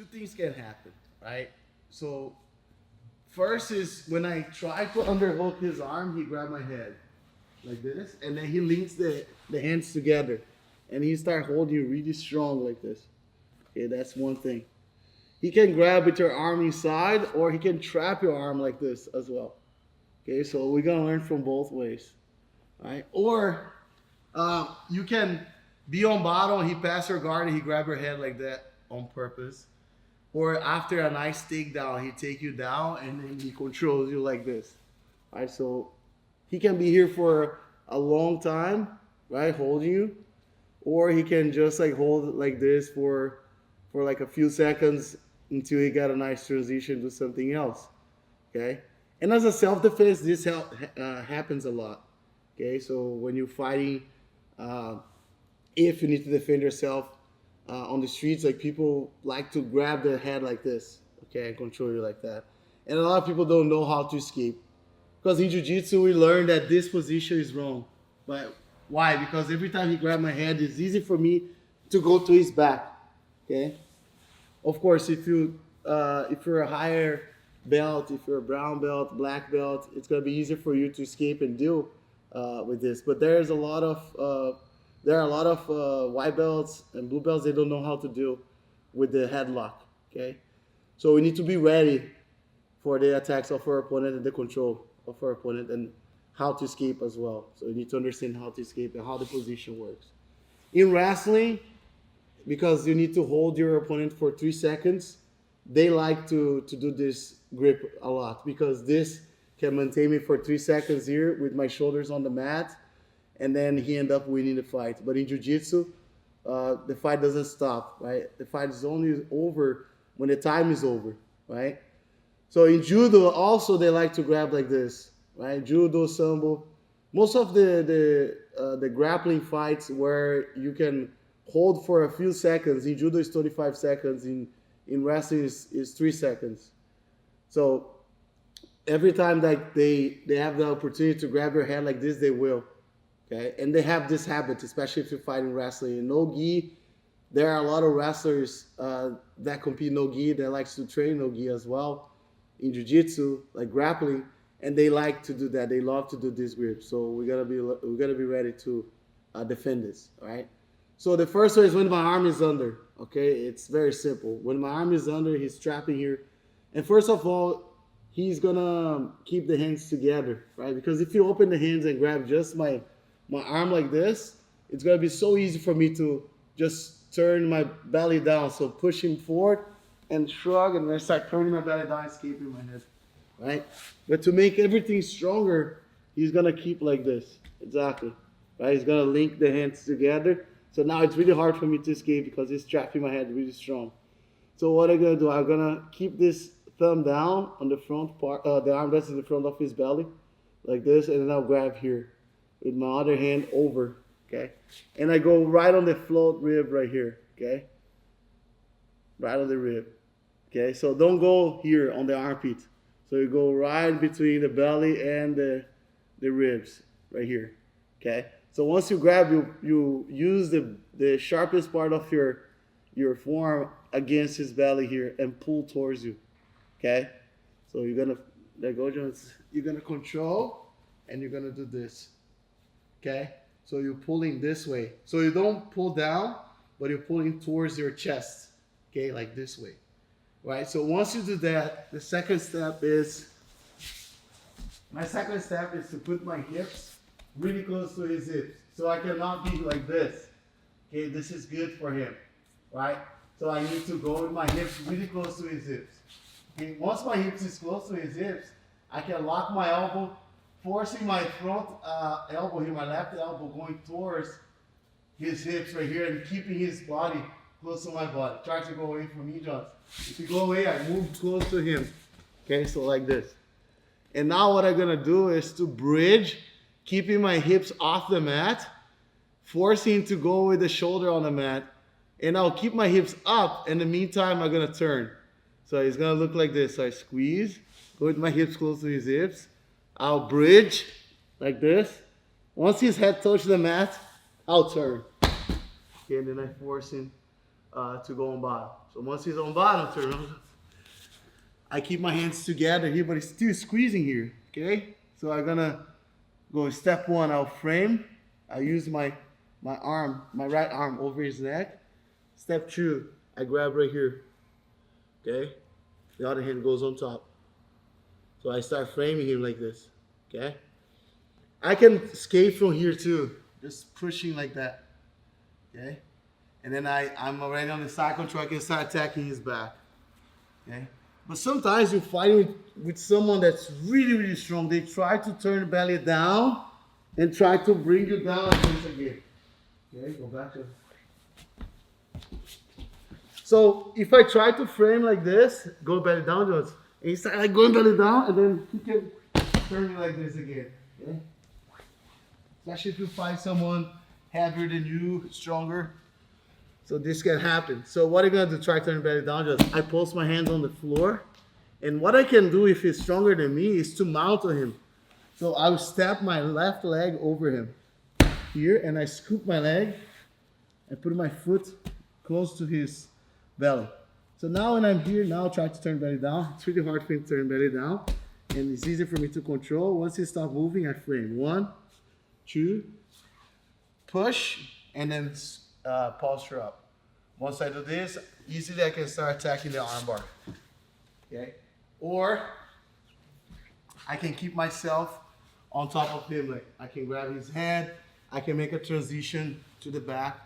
two things can happen, right? So first is when I try to underhook his arm, he grabbed my head like this, and then he links the hands together, and he start holding you really strong like this. Okay, that's one thing. He can grab with your arm inside, or he can trap your arm like this as well. Okay, so we're gonna learn from both ways, right? Or you can be on bottom, he pass your guard, and he grab your head like that on purpose. Or after a nice takedown, he take you down and then he controls you like this. Right? So he can be here for a long time, right? Holding you. Or he can just like hold it like this for like a few seconds until he got a nice transition to something else. Okay? And as a self-defense, this happens a lot. Okay? So when you're fighting, if you need to defend yourself, on the streets, like people like to grab their head like this, okay, and control you like that. And a lot of people don't know how to escape. Because in jiu-jitsu, we learned that this position is wrong. But why? Because every time he grabbed my head, it's easy for me to go to his back, okay? Of course, if you're a higher belt, if you're a brown belt, black belt, it's gonna be easier for you to escape and deal with this. But there are a lot of white belts and blue belts. They don't know how to deal with the headlock. Okay, so we need to be ready for the attacks of our opponent and the control of our opponent and how to escape as well. So you need to understand how to escape and how the position works. In wrestling, because you need to hold your opponent for 3 seconds, they like to do this grip a lot because this can maintain me for 3 seconds here with my shoulders on the mat, and then he end up winning the fight. But in jiu-jitsu, the fight doesn't stop, right? The fight is only over when the time is over, right? So in judo, also they like to grab like this, right? Judo, sambo, most of the grappling fights where you can hold for a few seconds. In judo is 25 seconds. In wrestling is 3 seconds. So every time that they have the opportunity to grab your head like this, they will. Okay, and they have this habit, especially if you're fighting wrestling. In no-gi, there are a lot of wrestlers that compete no-gi that likes to train no-gi as well. In jiu-jitsu, like grappling, and they like to do that. They love to do this grip. So we gotta be ready to defend this. All right. So the first one is when my arm is under. Okay, it's very simple. When my arm is under, he's trapping here, and first of all, he's gonna keep the hands together, right? Because if you open the hands and grab just my arm like this, it's going to be so easy for me to just turn my belly down. So push him forward and shrug, and then start turning my belly down, escaping my head, right? But to make everything stronger, he's going to keep like this. Exactly, right? He's going to link the hands together. So now it's really hard for me to escape because he's trapping my head really strong. So what I'm going to do, I'm going to keep this thumb down on the front part, the arm that's in the front of his belly, like this, and then I'll grab here with my other hand over, okay? And I go right on the float rib right here, okay? Right on the rib, okay? So don't go here on the armpit. So you go right between the belly and the ribs, right here, okay? So once you grab, you use the sharpest part of your forearm against his belly here and pull towards you, okay? So you're gonna control, and you're gonna do this. Okay, so you're pulling this way. So you don't pull down, but you're pulling towards your chest. Okay, like this way. Right, so once you do that, my second step is to put my hips really close to his hips. So I cannot be like this. Okay, this is good for him, right? So I need to go with my hips really close to his hips. Okay, once my hips is close to his hips, I can lock my elbow, forcing my front elbow here, my left elbow going towards his hips right here and keeping his body close to my body. Try to go away from me, John. If you go away, I move close to him. Okay, so like this. And now what I'm gonna do is to bridge, keeping my hips off the mat, forcing him to go with the shoulder on the mat, and I'll keep my hips up. In the meantime, I'm gonna turn. So it's gonna look like this. So I squeeze, go with my hips close to his hips. I'll bridge like this. Once his head touches the mat, I'll turn. Okay, and then I force him to go on bottom. So once he's on bottom, turn around. I keep my hands together here, but it's still squeezing here, okay? So I'm gonna go step one, I'll frame. I use my arm, my right arm over his neck. Step two, I grab right here, okay? The other hand goes on top. So I start framing him like this, okay? I can escape from here too, just pushing like that, okay? And then I'm already on the side control, I can start attacking his back, okay? But sometimes you're fighting with someone that's really, really strong. They try to turn the belly down and try to bring you down once again. Okay, go back to. So if I try to frame like this, go belly down, and you start like going belly down, and then you can turn me like this again. Okay? Especially if you fight someone heavier than you, stronger. So this can happen. So what I'm gonna do, try turning belly down, just I post my hands on the floor. And what I can do if he's stronger than me is to mount on him. So I will step my left leg over him here, and I scoop my leg and put my foot close to his belly. So now when I'm here, now I'll try to turn belly down. It's really hard for me to turn belly down. And it's easier for me to control. Once he stops moving, I frame. 1, 2, push, and then posture up. Once I do this, easily I can start attacking the armbar. Okay? Or I can keep myself on top of him. Like I can grab his head, I can make a transition to the back,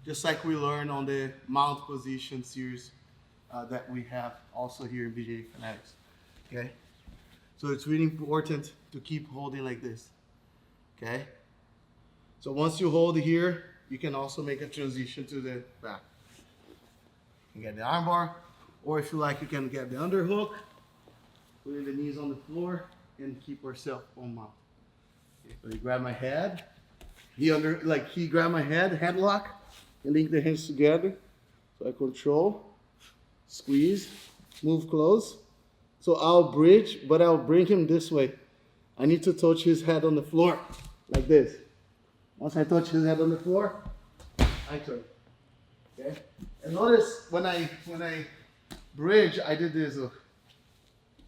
just like we learned on the mount position series that we have also here in BJJ Fanatics. Okay? So it's really important to keep holding like this. Okay? So once you hold here, you can also make a transition to the back. You can get the armbar, or if you like, you can get the underhook, putting the knees on the floor, and keep yourself on mount. Okay, so you grab my head, he grabbed my head, headlock, and link the hands together. So I control, squeeze, move close. So I'll bridge, but I'll bring him this way. I need to touch his head on the floor, like this. Once I touch his head on the floor, I turn. Okay? And notice when I bridge, I did this.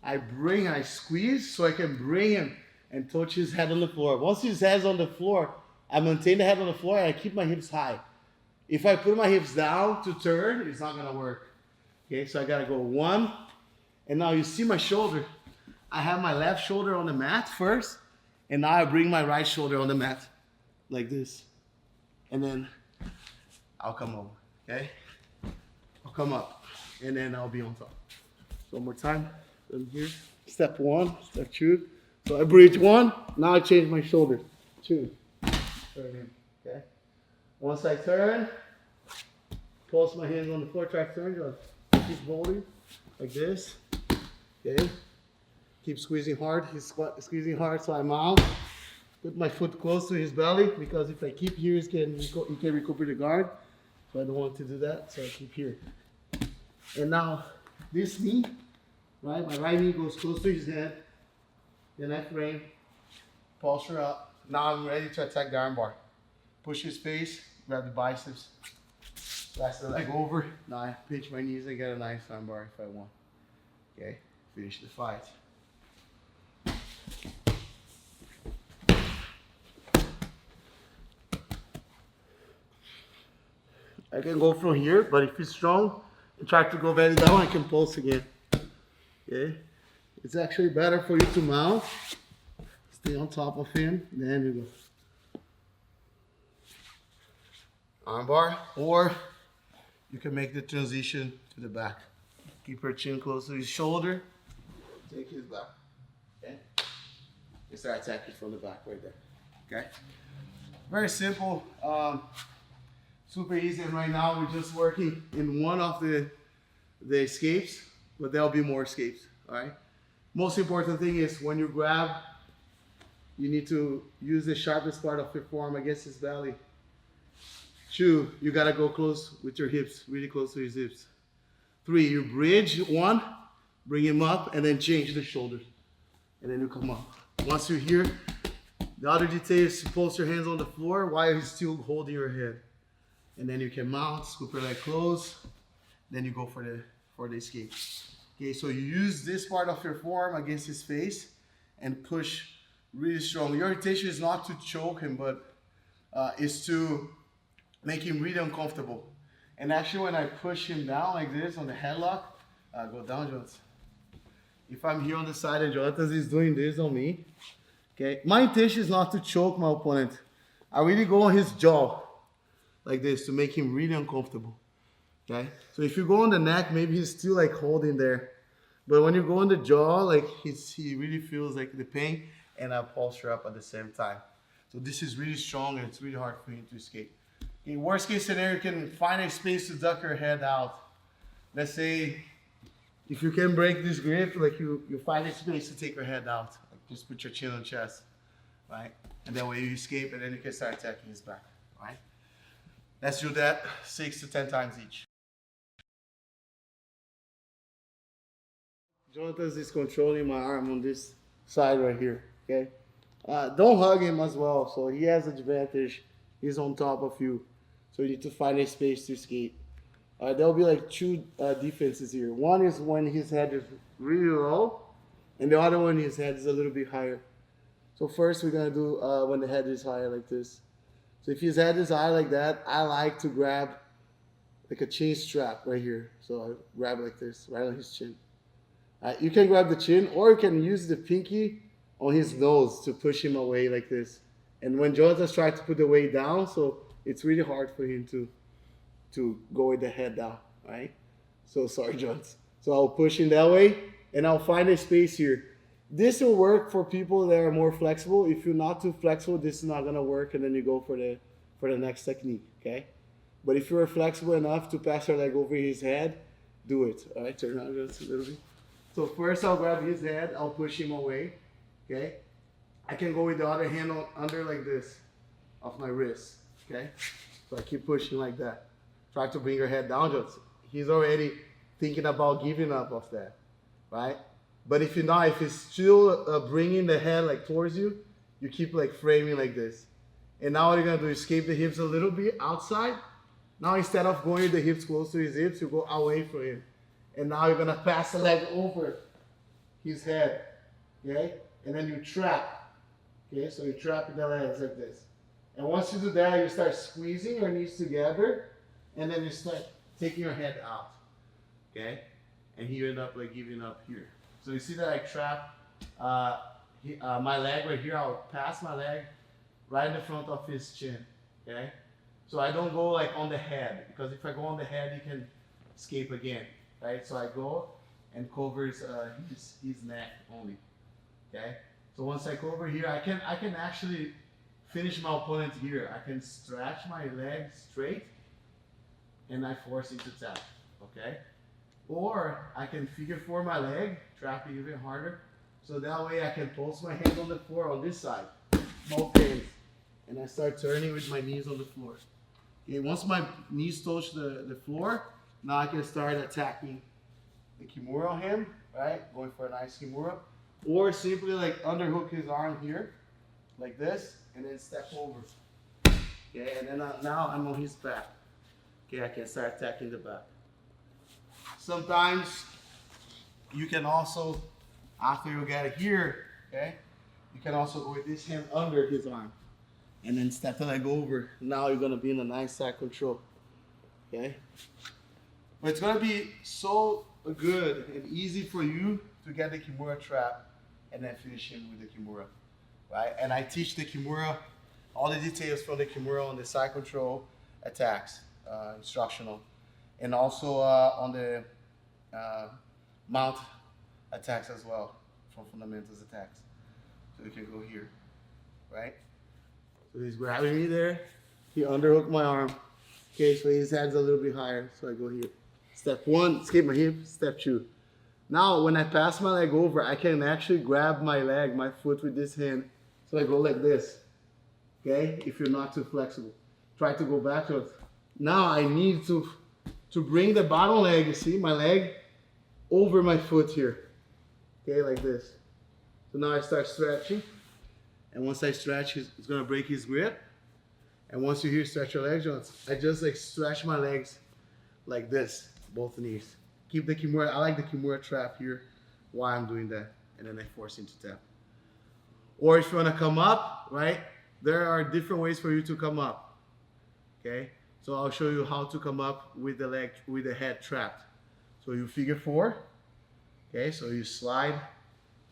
I squeeze so I can bring him and touch his head on the floor. Once his head's on the floor, I maintain the head on the floor and I keep my hips high. If I put my hips down to turn, it's not gonna work. Okay, so I gotta go 1, and now you see my shoulder. I have my left shoulder on the mat first, and now I bring my right shoulder on the mat, like this. And then I'll come over, okay? I'll come up, and then I'll be on top. So one more time, from here. Step 1, step 2. So I bridge 1, now I change my shoulder. 2, turn in, okay? Once I turn, pulse my hands on the floor, try to turn, just keep holding, like this, okay? Keep squeezing hard, he's squeezing hard, so I'm out. Put my foot close to his belly, because if I keep here, he can recuperate the guard. So I don't want to do that, so I keep here. And now, this knee, right? My right knee goes close to his head. Then I frame, posture up. Now I'm ready to attack the armbar. Push his face, grab the biceps, slice the leg over. Now I pinch my knees and get a nice armbar if I want. Okay, finish the fight. I can go from here, but if he's strong and try to go belly down, I can pulse again. Okay? It's actually better for you to mount. Stay on top of him, then you go. Armbar, or you can make the transition to the back. Keep your chin close to his shoulder. Take his back. Okay? You start attacking from the back right there. Okay? Very simple. Super easy, and right now we're just working in one of the escapes, but there'll be more escapes, all right? Most important thing is when you grab, you need to use the sharpest part of your forearm against his belly. 2, you gotta go close with your hips, really close to his hips. 3, you bridge 1, bring him up, and then change the shoulders, and then you come up. Once you're here, the other detail is to post your hands on the floor while he's still holding your head. And then you can mount, scoop your leg close, then you go for the escape. Okay, so you use this part of your forearm against his face and push really strong. Your intention is not to choke him, but is to make him really uncomfortable. And actually when I push him down like this on the headlock, go down, Jonathan. If I'm here on the side and Jonathan is doing this on me, okay, my intention is not to choke my opponent. I really go on his jaw like this to make him really uncomfortable. Okay, so if you go on the neck, maybe he's still like holding there. But when you go on the jaw, like he really feels like the pain, and I posture up at the same time. So this is really strong and it's really hard for him to escape. In worst case scenario, you can find a space to duck your head out. Let's say if you can break this grip, like you find a space to take your head out. Like just put your chin on chest, right? And that way you escape and then you can start attacking his back, right? Let's do that 6 to 10 times each. Jonathan is controlling my arm on this side right here, okay? Don't hug him as well, so he has advantage. He's on top of you, so you need to find a space to escape. There'll be like two defenses here. One is when his head is really low, and the other one his head is a little bit higher. So first we're gonna do when the head is higher like this. So if his head is high like that, I like to grab like a chin strap right here. So I grab like this, right on his chin. You can grab the chin, or you can use the pinky on his nose to push him away like this. And when Jonathan tries to put the weight down, so it's really hard for him to go with the head down, right? So sorry, Jonathan. So I'll push him that way, and I'll find a space here. This will work for people that are more flexible. If you're not too flexible, this is not gonna work, and then you go for the next technique, okay? But if you're flexible enough to pass your leg over his head, do it. All right, turn around just a little bit. So first I'll grab his head, I'll push him away, okay? I can go with the other hand under like this, off my wrist, okay? So I keep pushing like that. Try to bring your head down, just, he's already thinking about giving up of that, right? But if you're not, if he's still bringing the head like towards you, you keep like framing like this. And now what you're gonna do is escape the hips a little bit outside. Now instead of going with the hips close to his hips, you go away from him. And now you're gonna pass the leg over his head, okay? And then you trap, okay? So you're trapping the legs like this. And once you do that, you start squeezing your knees together, and then you start taking your head out, okay? And you end up like giving up here. So you see that I trap my leg right here. I'll pass my leg right in the front of his chin, okay? So I don't go like on the head, because if I go on the head, he can escape again, right? So I go and covers his neck only, okay? So once I cover here, I can actually finish my opponent here. I can stretch my leg straight, and I force him to tap, okay? Or I can figure four my leg, trap it even harder, so that way I can post my hands on the floor on this side, both hands, and I start turning with my knees on the floor. Okay, once my knees touch the floor, now I can start attacking the Kimura on him, right? Going for a nice Kimura. Or simply like underhook his arm here, like this, and then step over. Okay, and then now I'm on his back. Okay, I can start attacking the back. Sometimes you can also, after you get it here, okay, you can also go with this hand under his arm and then step the leg over. Now you're gonna be in a nice side control, okay? But it's gonna be so good and easy for you to get the Kimura trap and then finish him with the Kimura, right? And I teach the Kimura, all the details from the Kimura on the side control attacks, instructional, and also on the mount attacks as well, from fundamentals attacks. So you can go here, right? So he's grabbing me there. He underhooked my arm. Okay, so his head's a little bit higher, so I go here. Step one, escape my hip. Step two. Now, when I pass my leg over, I can actually grab my leg, my foot with this hand. So I go like this, okay? If you're not too flexible. Try to go backwards. Now I need to bring the bottom leg, you see, my leg, over my foot here. Okay, like this. So now I start stretching. And once I stretch, it's gonna break his grip. And once you hear stretch your legs, I just like stretch my legs like this, both knees. Keep the Kimura. I like the Kimura trap here while I'm doing that. And then I force him to tap. Or if you want to come up, right? There are different ways for you to come up. Okay? So I'll show you how to come up with the leg, with the head trapped. So you figure 4. Okay, so you slide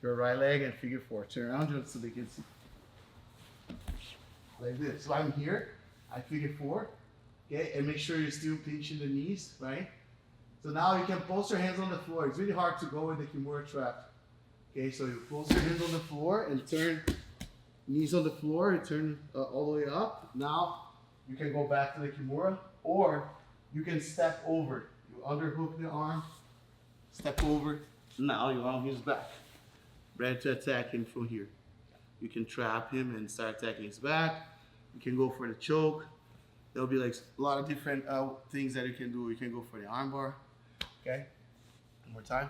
your right leg and figure 4. Turn around just so they can see. Like this. So I'm here, I figure 4. Okay, and make sure you're still pinching the knees, right? So now you can post your hands on the floor. It's really hard to go with the Kimura trap. Okay, so you post your hands on the floor and turn knees on the floor and turn all the way up. Now you can go back to the Kimura, or you can step over. You underhook the arm, step over. Now you're on his back. Ready to attack him from here. You can trap him and start attacking his back. You can go for the choke. There'll be like a lot of different things that you can do. You can go for the armbar. Okay, one more time.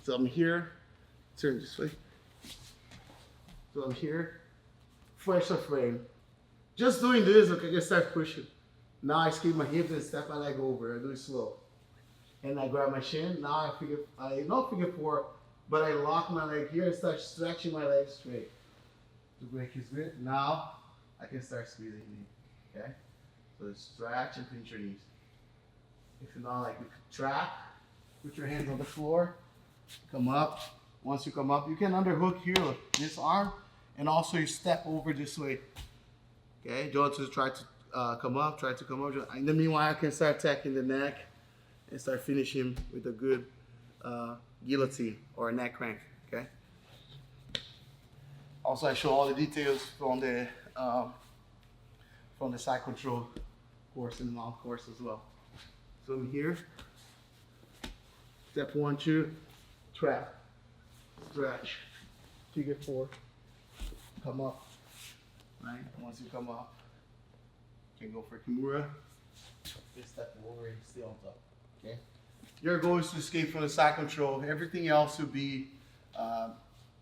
So I'm here, turn this way. So I'm here, fresh off frame. Just doing this, okay, I can start pushing. Now I escape my hips and step my leg over. I do it slow. And I grab my shin. Now I not figure 4, but I lock my leg here and start stretching my legs straight to break his grip. Now I can start squeezing knee. Okay? So stretch and pinch your knees. If you don't like, you can trap, put your hands on the floor, come up. Once you come up, you can underhook here, this arm, and also you step over this way. Okay? Don't just try to come up, try to come up. In the meanwhile, I can start attacking the neck and start finishing him with a good guillotine or a neck crank. Okay? Also, I show all the details from the side control course and mount course as well. So I'm here. Step 1, 2, trap, stretch, figure 4, come up. Right? Once you come up, you can go for Kimura. Just step over and stay on top. Okay. Your goal is to escape from the side control. Everything else will be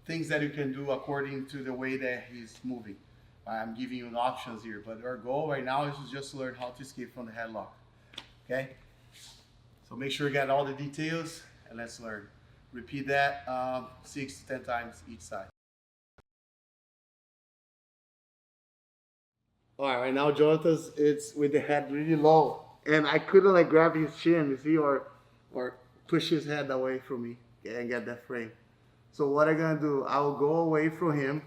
things that you can do according to the way that he's moving. I'm giving you options here, but our goal right now is to just learn how to escape from the headlock. Okay? So make sure you get all the details and let's learn. Repeat that 6 to 10 times each side. All right now Jonathan's it's with the head really low, and I couldn't like grab his chin, you see, or push his head away from me, okay, and get that frame. So what I'm gonna do, I will go away from him,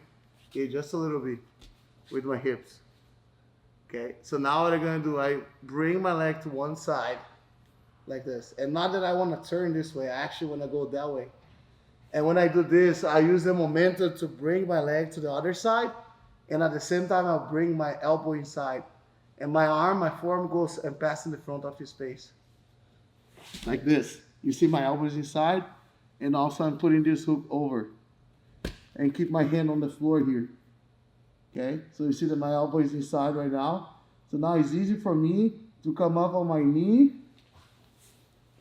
okay, just a little bit with my hips. Okay, so now what I'm gonna do, I bring my leg to one side like this, and not that I want to turn this way, I actually want to go that way. And when I do this, I use the momentum to bring my leg to the other side, and at the same time I'll bring my elbow inside, and my arm, my forearm goes and passes in the front of his face like this. You see my elbows inside, and also I'm putting this hook over and keep my hand on the floor here. Okay, so you see that my elbow is inside right now. So now it's easy for me to come up on my knee,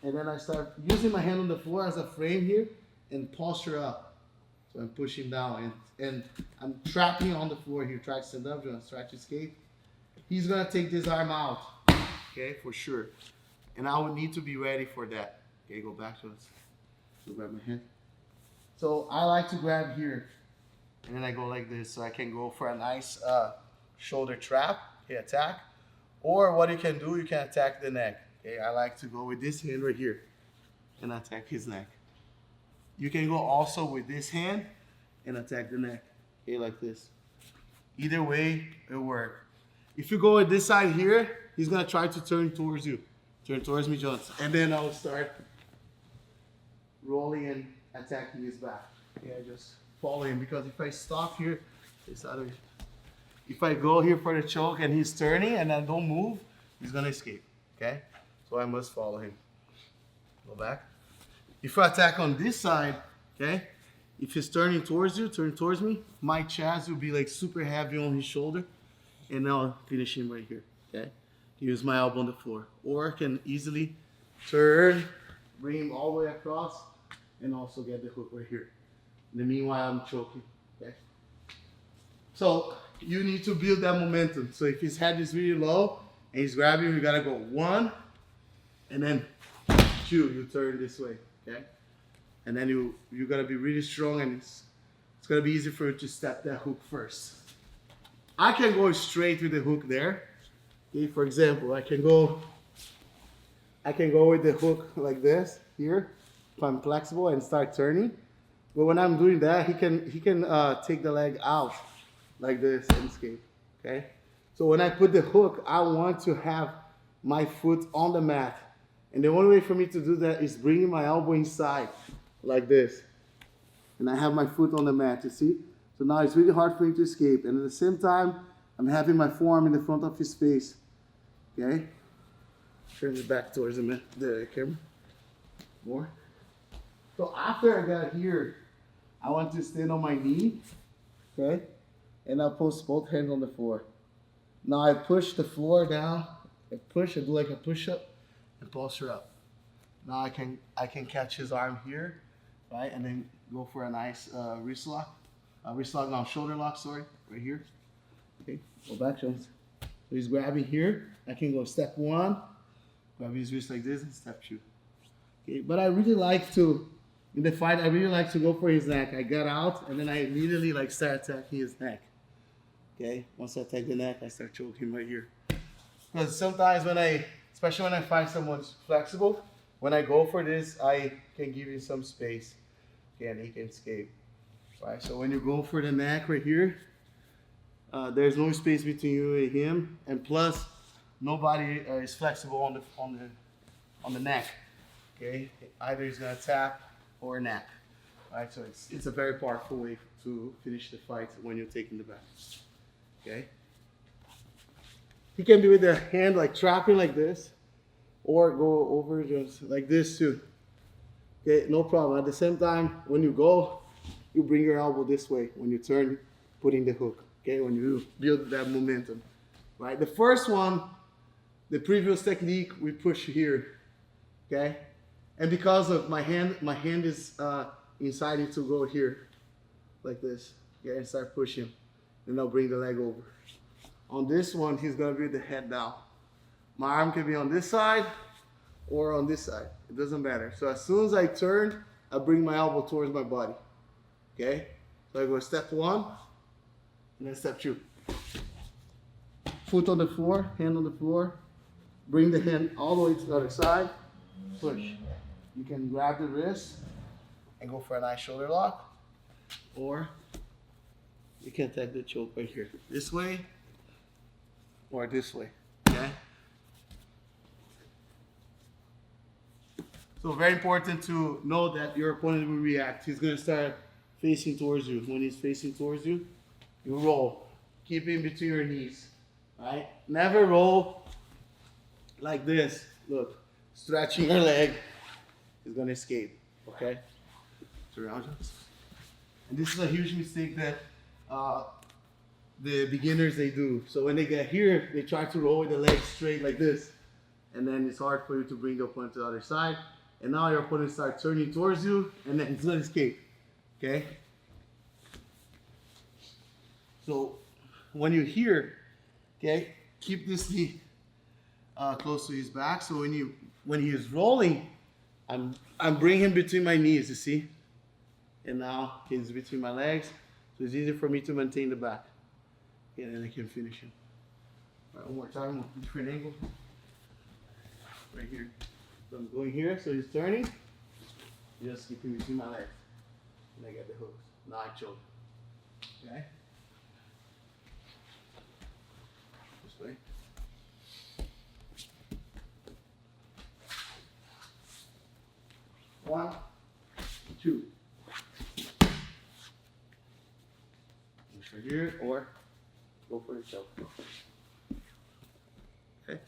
and then I start using my hand on the floor as a frame here and posture up. So I'm pushing down and I'm trapping on the floor here. Try to stand up, try to escape. He's gonna take this arm out, okay, for sure. And I would need to be ready for that. Okay, go back to us. So grab my hand. So I like to grab here, and then I go like this, so I can go for a nice shoulder trap, okay, attack. Or what you can do, you can attack the neck. Okay, I like to go with this hand right here and attack his neck. You can go also with this hand and attack the neck, okay, like this. Either way, it'll work. If you go with this side here, he's gonna try to turn towards you. Turn towards me, Johnson. And then I'll start rolling and attacking his back. Okay, I just follow him, because if I stop here, if I go here for the choke and he's turning and I don't move, he's gonna escape, okay? So I must follow him. Go back. If I attack on this side, okay, if he's turning towards you, turn towards me, my chest will be like super heavy on his shoulder, and now I'll finish him right here, okay? Use my elbow on the floor. Or I can easily turn, bring him all the way across, and also get the hook right here. In the meanwhile, I'm choking. Okay. So you need to build that momentum. So if his head is really low and he's grabbing, you gotta go 1, and then 2. You turn this way. Okay. And then you gotta be really strong, and it's gonna be easy for you to step that hook first. I can go straight with the hook there. Okay, for example, I can go with the hook like this here, if I'm flexible, and start turning. But when I'm doing that, he can take the leg out like this and escape. Okay. So when I put the hook, I want to have my foot on the mat, and the only way for me to do that is bringing my elbow inside like this, and I have my foot on the mat. You see? So now it's really hard for him to escape, and at the same time, I'm having my forearm in the front of his face. Okay? Turn it back towards the camera. More. So after I got here, I want to stand on my knee. Okay? And I'll post both hands on the floor. Now I push the floor down. I do like a push-up and posture up. Now I can catch his arm here, right? And then go for a nice wrist lock. Shoulder lock, sorry, right here. Okay, go back, Jones. So he's grabbing here. I can go step 1, grab his wrist like this, and step 2. Okay, but I really like to, in the fight, I really like to go for his neck. I got out, and then I immediately start attacking his neck. Okay, once I attack the neck, I start choking right here. Because sometimes especially when I find someone's flexible, when I go for this, I can give him some space. Okay, and he can escape. Right, so when you go for the neck right here, there's no space between you and him, and plus nobody is flexible on the neck. Okay, either he's gonna tap or nap. Right, so it's a very powerful way to finish the fight when you're taking the back. Okay, he can be with the hand trapping like this, or go over just like this too. Okay, no problem. At the same time, when you go, you bring your elbow this way. When you turn, putting the hook. Okay, when you build that momentum. Right, the first one, the previous technique, we push here. Okay, and because of my hand is inside it to go here, like this. Okay, and start pushing. Then I'll bring the leg over. On this one, he's gonna be the head down. My arm can be on this side or on this side. It doesn't matter. So as soon as I turn, I bring my elbow towards my body. Okay? So I go step 1, and then step 2. Foot on the floor, hand on the floor. Bring the hand all the way to the other side. Push. You can grab the wrist and go for a nice shoulder lock. Or you can take the choke right here. This way or this way. Okay? So very important to know that your opponent will react. He's going to start facing towards you. When he's facing towards you, you roll. Keep him between your knees. Right? Never roll like this. Look, stretching your leg. He's going to escape. Okay? Surround us. And this is a huge mistake that the beginners, they do. So when they get here, they try to roll with the legs straight like this. And then it's hard for you to bring the opponent to the other side. And now your opponent starts turning towards you, and then he's going to escape. Okay? So when you're here, okay, keep this knee close to his back. So when he is rolling, I'm bringing him between my knees, you see? And now he's between my legs. So it's easier for me to maintain the back. And then I can finish him. All right, one more time, different angle. Right here. So I'm going here, so he's turning. Just keep him between my legs. And I get the hooks. Now I choke. Okay? This way. One, two. Push right here, or go for the choke. Okay?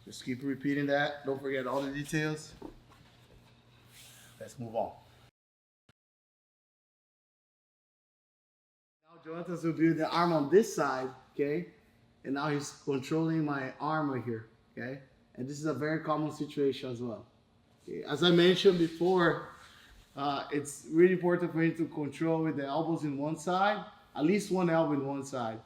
Just keep repeating that. Don't forget all the details. Let's move on. Now Jonathan will do the arm on this side, okay? And now he's controlling my arm right here, okay? And this is a very common situation as well. Okay? As I mentioned before, It's really important for him to control with the elbows in one side, at least one elbow in one side,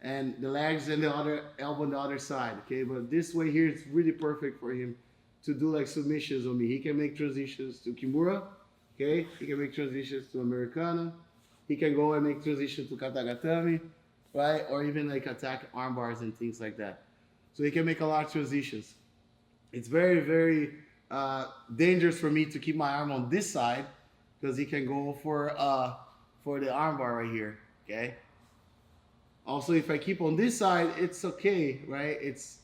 and the legs and the other elbow on the other side. Okay, but this way here, it's really perfect for him to do like submissions on me. He can make transitions to Kimura. Okay, he can make transitions to Americana. He can go and make transitions to Katagatame, right? Or even like attack arm bars and things like that. So he can make a lot of transitions. It's very, very dangerous for me to keep my arm on this side because he can go for the arm bar right here. Okay. Also, if I keep on this side, it's okay, right? It's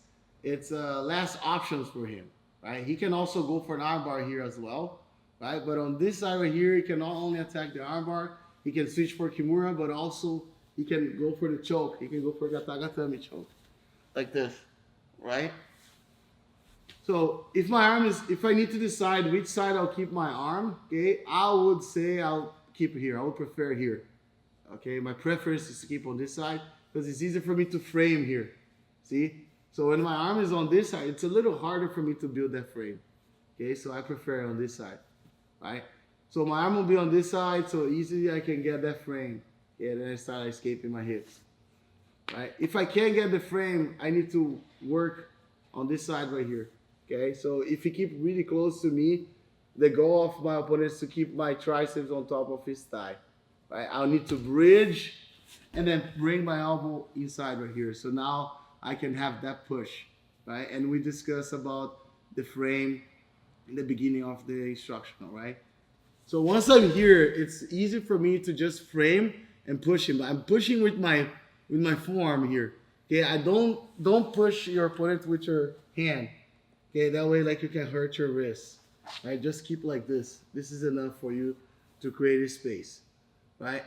less options for him, right? He can also go for an arm bar here as well, right? But on this side right here, he can not only attack the arm bar, he can switch for Kimura, but also he can go for the choke. He can go for Katagatame choke, like this, right? So if I need to decide which side I'll keep my arm, okay, I would say I'll keep it here. I would prefer here. Okay, my preference is to keep on this side because it's easier for me to frame here. See? So when my arm is on this side, it's a little harder for me to build that frame. Okay, so I prefer it on this side, right? So my arm will be on this side, so easily I can get that frame. Yeah, then I start escaping my hips, right? If I can't get the frame, I need to work on this side right here. Okay, so if he keep really close to me, the goal of my opponent is to keep my triceps on top of his thigh. Right? I'll need to bridge and then bring my elbow inside right here. So now I can have that push, right? And we discussed about the frame in the beginning of the instructional, right? So once I'm here, it's easy for me to just frame and push him. I'm pushing with my forearm here. Okay, I don't push your opponent with your hand. Okay, that way like you can hurt your wrist. Right? Just keep like this. This is enough for you to create a space. Right?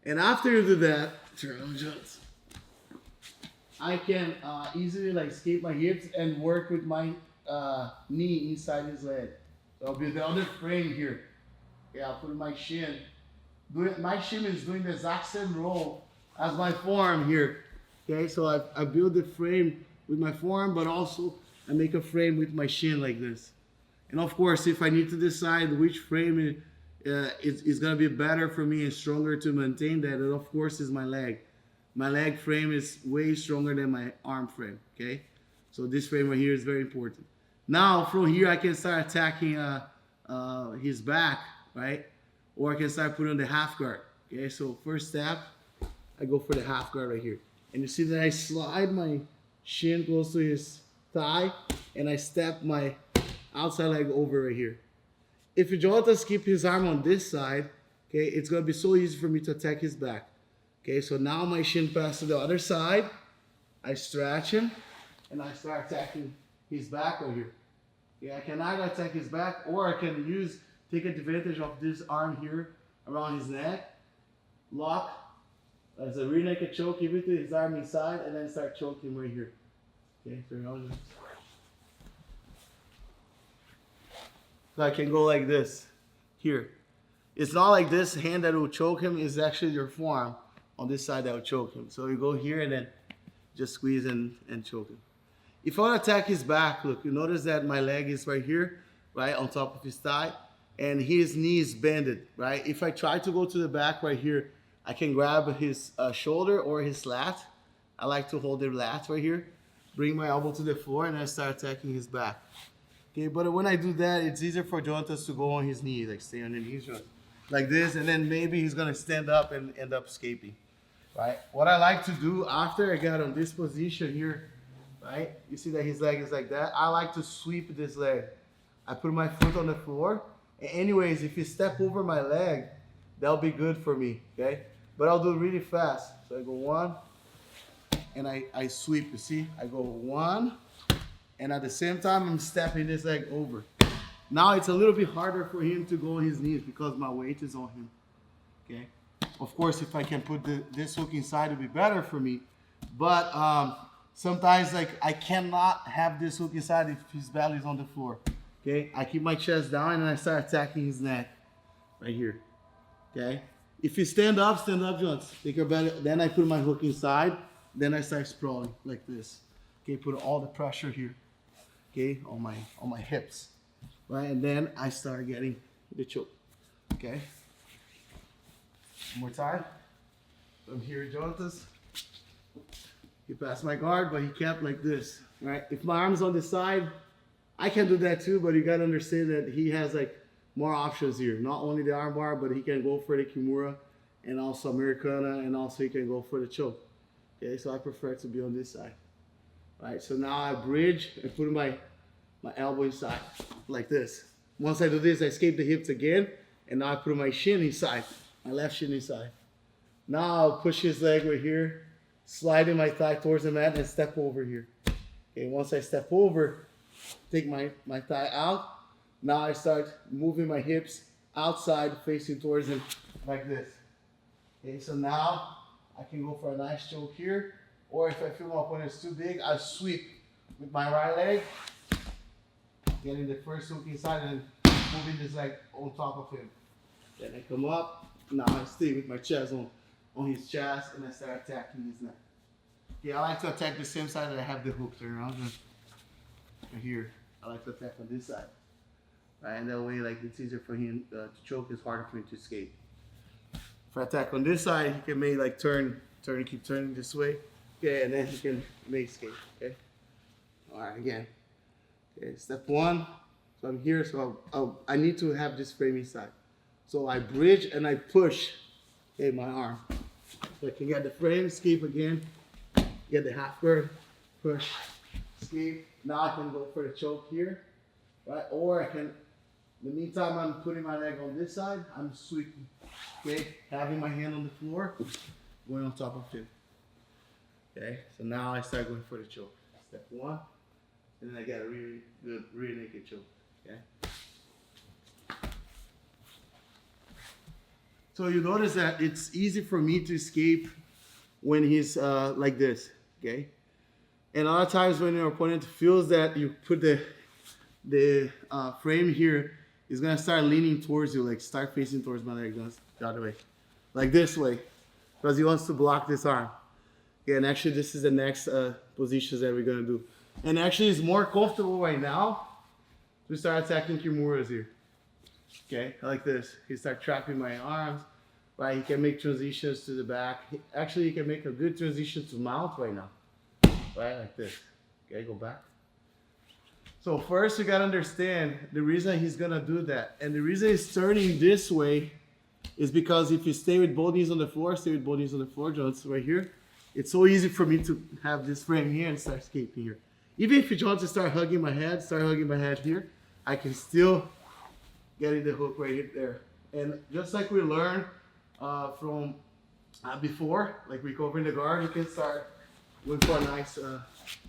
And after you do that, I can easily like escape my hips and work with my knee inside his leg. So I'll build the other frame here. Yeah, I'll put my shin. My shin is doing the exact same role as my forearm here. Okay, so I build the frame with my forearm, but also I make a frame with my shin like this. And of course, if I need to decide which frame is going to be better for me and stronger to maintain that, it of course is my leg. My leg frame is way stronger than my arm frame, okay? So this frame right here is very important. Now, from here, I can start attacking his back, right? Or I can start putting on the half guard, okay? So first step, I go for the half guard right here. And you see that I slide my shin close to his thigh, and I step my outside leg over right here. If Jonathan keep his arm on this side, okay, it's gonna be so easy for me to attack his back. Okay, so now my shin passes to the other side. I stretch him, and I start attacking his back over here. Yeah, I can either attack his back, or I can take advantage of this arm here around his neck, lock, as a rear naked choke, give it to his arm inside, and then start choking right here. Okay, so I can go like this here. It's not like this hand that will choke him, it's actually your forearm on this side that will choke him. So you go here and then just squeeze and choke him. If I want to attack his back, look, you notice that my leg is right here, right on top of his thigh, and his knee is bended, right? If I try to go to the back right here, I can grab his shoulder or his lat. I like to hold the lat right here, bring my elbow to the floor, and I start attacking his back. Okay, but when I do that, it's easier for Jontas to go on his knees, like stay on his knees, like this, and then maybe he's gonna stand up and end up escaping, right? What I like to do after I got on this position here, right? You see that his leg is like that? I like to sweep this leg. I put my foot on the floor, and anyways, if you step over my leg, that'll be good for me, okay? But I'll do it really fast. So I go one, and I sweep, you see? I go one, and at the same time, I'm stepping this leg over. Now it's a little bit harder for him to go on his knees because my weight is on him, okay? Of course, if I can put this hook inside, it'd be better for me. But sometimes, like, I cannot have this hook inside if his belly is on the floor, okay? I keep my chest down, and I start attacking his neck right here, okay? If you stand up, Jones. Take your belly. Then I put my hook inside. Then I start sprawling like this. Okay, put all the pressure here. Okay, on my hips, right? And then I start getting the choke. Okay. One more time. I'm here, Jonathan's. He passed my guard, but he kept like this, right? If my arm's on the side, I can do that too, but you gotta understand that he has like more options here. Not only the arm bar, but he can go for the Kimura and also Americana, and also he can go for the choke. Okay, so I prefer to be on this side. Right, so now I bridge and put my elbow inside, like this. Once I do this, I escape the hips again, and now I put my shin inside, my left shin inside. Now I'll push his leg right here, sliding my thigh towards the mat and step over here. Okay, once I step over, take my thigh out. Now I start moving my hips outside, facing towards him like this. Okay, so now I can go for a nice choke here, or if I feel my opponent is too big, I sweep with my right leg, getting the first hook inside and moving this leg on top of him. Then I come up, now I stay with my chest on his chest, and I start attacking his neck. Yeah, I like to attack the same side that I have the hook turn around. Right here, I like to attack on this side. Right, and that way, like, it's easier for him to choke, it's harder for him to escape. If I attack on this side, he can make like keep turning this way. Okay, and then he can make escape. Okay. All right, again. Okay, step one. So I'm here, so I need to have this frame inside. So I bridge and I push, okay, my arm. So I can get the frame, escape again, get the half guard, push, escape. Now I can go for the choke here, right? Or I can, in the meantime, I'm putting my leg on this side, I'm sweeping, okay? Having my hand on the floor, going on top of him. Okay, so now I start going for the choke. Step one, and then I get a really good rear naked choke, okay? So you notice that it's easy for me to escape when he's like this, okay? And a lot of times when your opponent feels that you put the frame here, he's gonna start leaning towards you, like start facing towards my leg, the other way, like this way, because he wants to block this arm. Okay, and actually this is the next positions that we're gonna do. And actually it's more comfortable right now to start attacking Kimuras here. Okay, like this. He start trapping my arms, right? He can make transitions to the back. Actually, he can make a good transition to mount right now, right? Like this. Okay, go back. So first you gotta understand the reason he's gonna do that. And the reason he's turning this way is because if you stay with both knees on the floor, John's right here, it's so easy for me to have this frame here and start escaping here. Even if you want to start hugging my head here, I can still get in the hook right there. And just like we learned from before, like recovering the guard, you can start going for a nice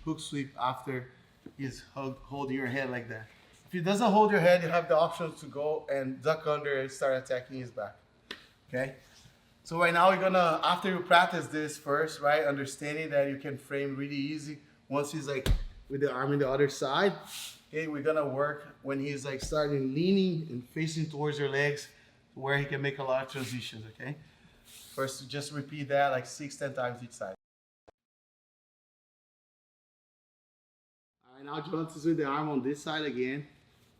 hook sweep after he's holding your head like that. If he doesn't hold your head, you have the option to go and duck under and start attacking his back, okay? So right now we're gonna, after you practice this first, right, understanding that you can frame really easy once he's like with the arm in the other side, okay, we're gonna work when he's like starting leaning and facing towards your legs where he can make a lot of transitions, okay? First, just repeat that like 6-10 times each side. All right, now Jonathan's with the arm on this side again.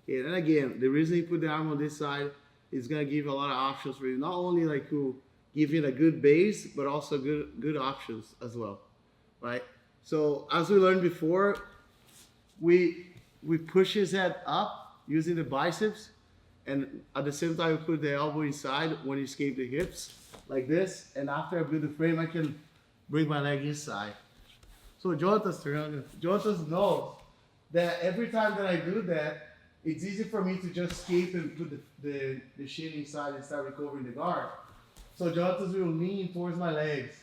Okay, and again, the reason he put the arm on this side is gonna give you a lot of options for you. Not only like to give you a good base, but also good options as well, right? So as we learned before, we push his head up using the biceps, and at the same time we put the elbow inside when you escape the hips, like this. And after I build the frame, I can bring my leg inside. So Jonathan knows that every time that I do that, it's easy for me to just escape and put the shin inside and start recovering the guard. So Jonathan will lean towards my legs,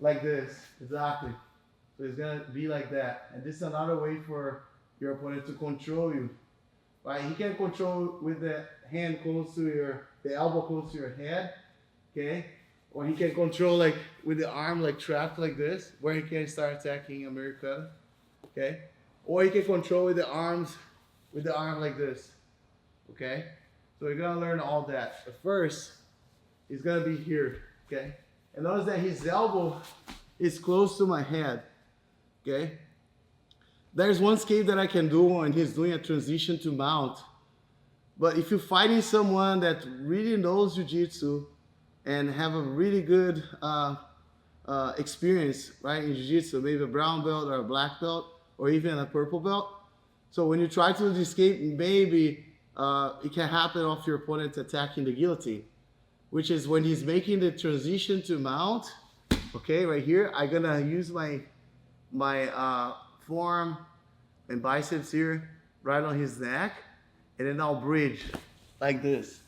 like this, exactly. So it's gonna be like that. And this is another way for your opponent to control you, right? He can control with the hand close to the elbow close to your head, okay? Or he can control like with the arm like trapped like this, where he can start attacking Americana, okay? Or he can control with the arm like this, okay? So we're gonna learn all that. But first, he's gonna be here, okay? And notice that his elbow is close to my head, okay? There's one escape that I can do when he's doing a transition to mount. But if you're fighting someone that really knows jiu-jitsu and have a really good experience, right, in jiu-jitsu, maybe a brown belt or a black belt or even a purple belt. So when you try to escape, maybe it can happen off your opponent attacking the guillotine, which is when he's making the transition to mount. Okay, right here, I'm gonna use my forearm and biceps here right on his neck, and then I'll bridge like this,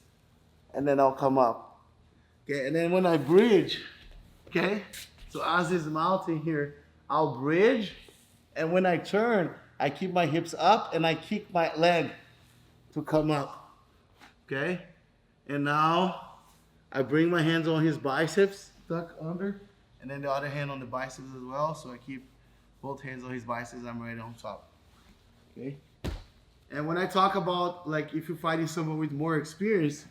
and then I'll come up. Okay, and then when I bridge, okay, so as he's mounting here, I'll bridge, and when I turn, I keep my hips up and I kick my leg to come up. Okay, and now I bring my hands on his biceps, tuck under, and then the other hand on the biceps as well. So I keep both hands on his biceps, I'm right on top. Okay. And when I talk about, like, if you're fighting someone with more experience,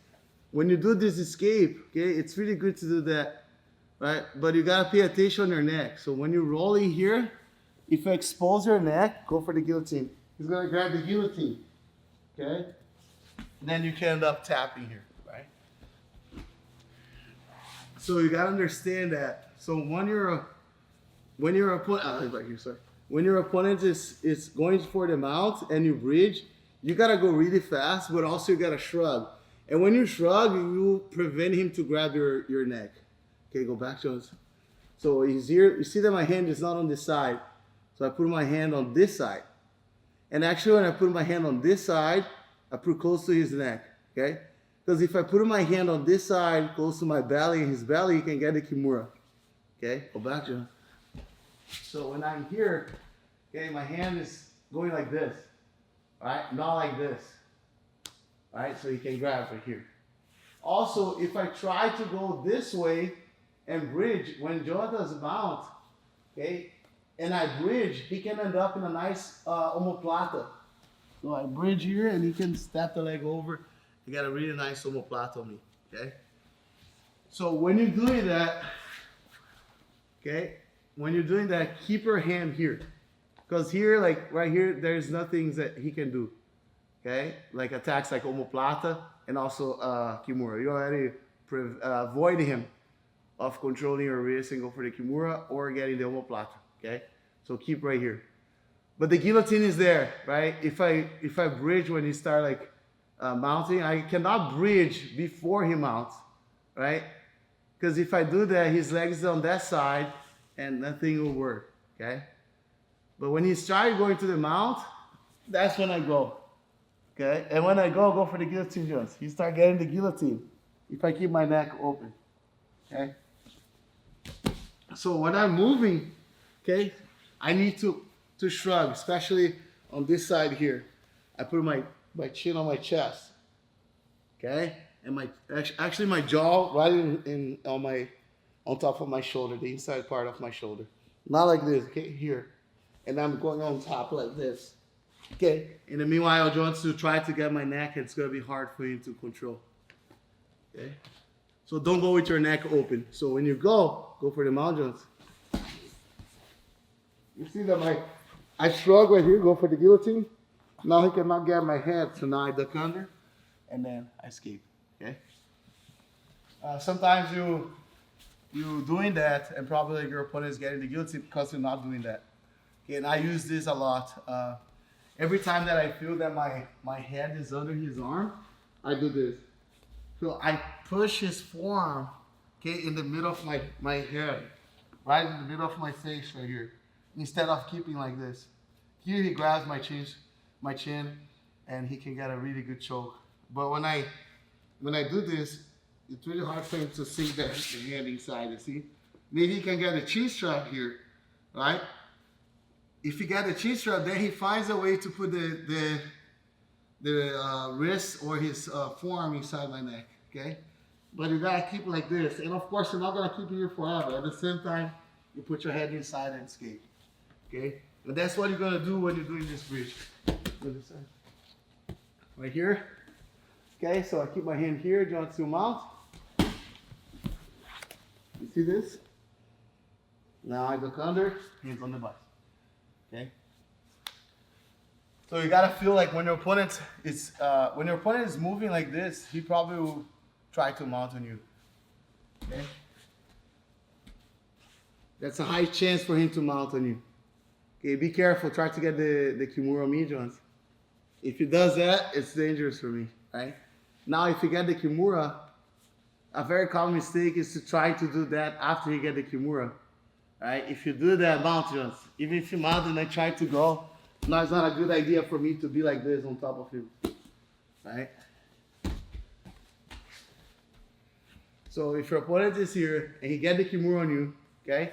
when you do this escape, okay, it's really good to do that, right? But you gotta pay attention on your neck. So when you're rolling here, if you expose your neck, go for the guillotine. He's gonna grab the guillotine, okay? Then you can end up tapping here, right? So you gotta understand that. So when your opponent, right here, sorry. When your opponent is going for the mount and you bridge, you gotta go really fast, but also you gotta shrug. And when you shrug, you prevent him to grab your neck. Okay, go back, Jones. So he's here. You see that my hand is not on this side. So I put my hand on this side. And actually when I put my hand on this side, I put close to his neck, okay? Because if I put my hand on this side, close to my belly and his belly, he can get the Kimura. Okay, go back, Jones. So when I'm here, okay, my hand is going like this, right? Not like this, right? So you can grab right here. Also, if I try to go this way and bridge, when Joe does mount, okay, and I bridge, he can end up in a nice omoplata. So I bridge here and he can step the leg over. You got a really nice omoplata on me, okay? So when you're doing that, okay, when you're doing that, keep your hand here. Because here, like right here, there's nothing that he can do. Okay? Like attacks like omoplata and also Kimura. You already avoid him of controlling your wrist and go for the Kimura or getting the omoplata. Okay? So keep right here. But the guillotine is there, right? If I bridge when he start like mounting, I cannot bridge before he mounts, right? Because if I do that, his legs on that side, and nothing will work, okay? But when he started going to the mount, that's when I go, okay? And when I go for the guillotine jumps. He start getting the guillotine if I keep my neck open, okay? So when I'm moving, okay, I need to shrug, especially on this side here. I put my chin on my chest, okay? And my jaw right on top of my shoulder, the inside part of my shoulder. Not like this, okay, here. And I'm going on top like this, okay? In the meanwhile, John wants to try to get my neck, and it's gonna be hard for him to control, okay? So don't go with your neck open. So when you go for the mount, Jones. You see that I shrug right here, go for the guillotine. Now he cannot get my head, so now I duck under, and then I escape, okay? Sometimes you doing that, and probably your opponent is getting the guillotine because you're not doing that. Okay, and I use this a lot. Every time that I feel that my head is under his arm, I do this. So I push his forearm, okay, in the middle of my head, right in the middle of my face right here, instead of keeping like this. Here he grabs my chin, and he can get a really good choke. But when I do this, it's really hard for him to sink the hand inside, you see? Maybe he can get a chin strap here, right? If he got the chin strap, then he finds a way to put the wrist or his forearm inside my neck, okay? But you gotta keep it like this. And of course, you're not gonna keep it here forever. At the same time, you put your head inside and escape, okay? And that's what you're gonna do when you're doing this bridge. Right here, okay? So I keep my hand here, John to mount. You see this? Now I look under, hands on the bicep. Okay? So you gotta feel like when your opponent is moving like this, he probably will try to mount on you. Okay? That's a high chance for him to mount on you. Okay, be careful. Try to get the Kimura me, Jones. If he does that, it's dangerous for me, right? Now, if you get the Kimura, a very common mistake is to try to do that after you get the Kimura, right? If you do that, mount, Jones. Even if you mount and I try to go, no, it's not a good idea for me to be like this on top of him, right? So if your opponent is here and he get the Kimura on you, okay?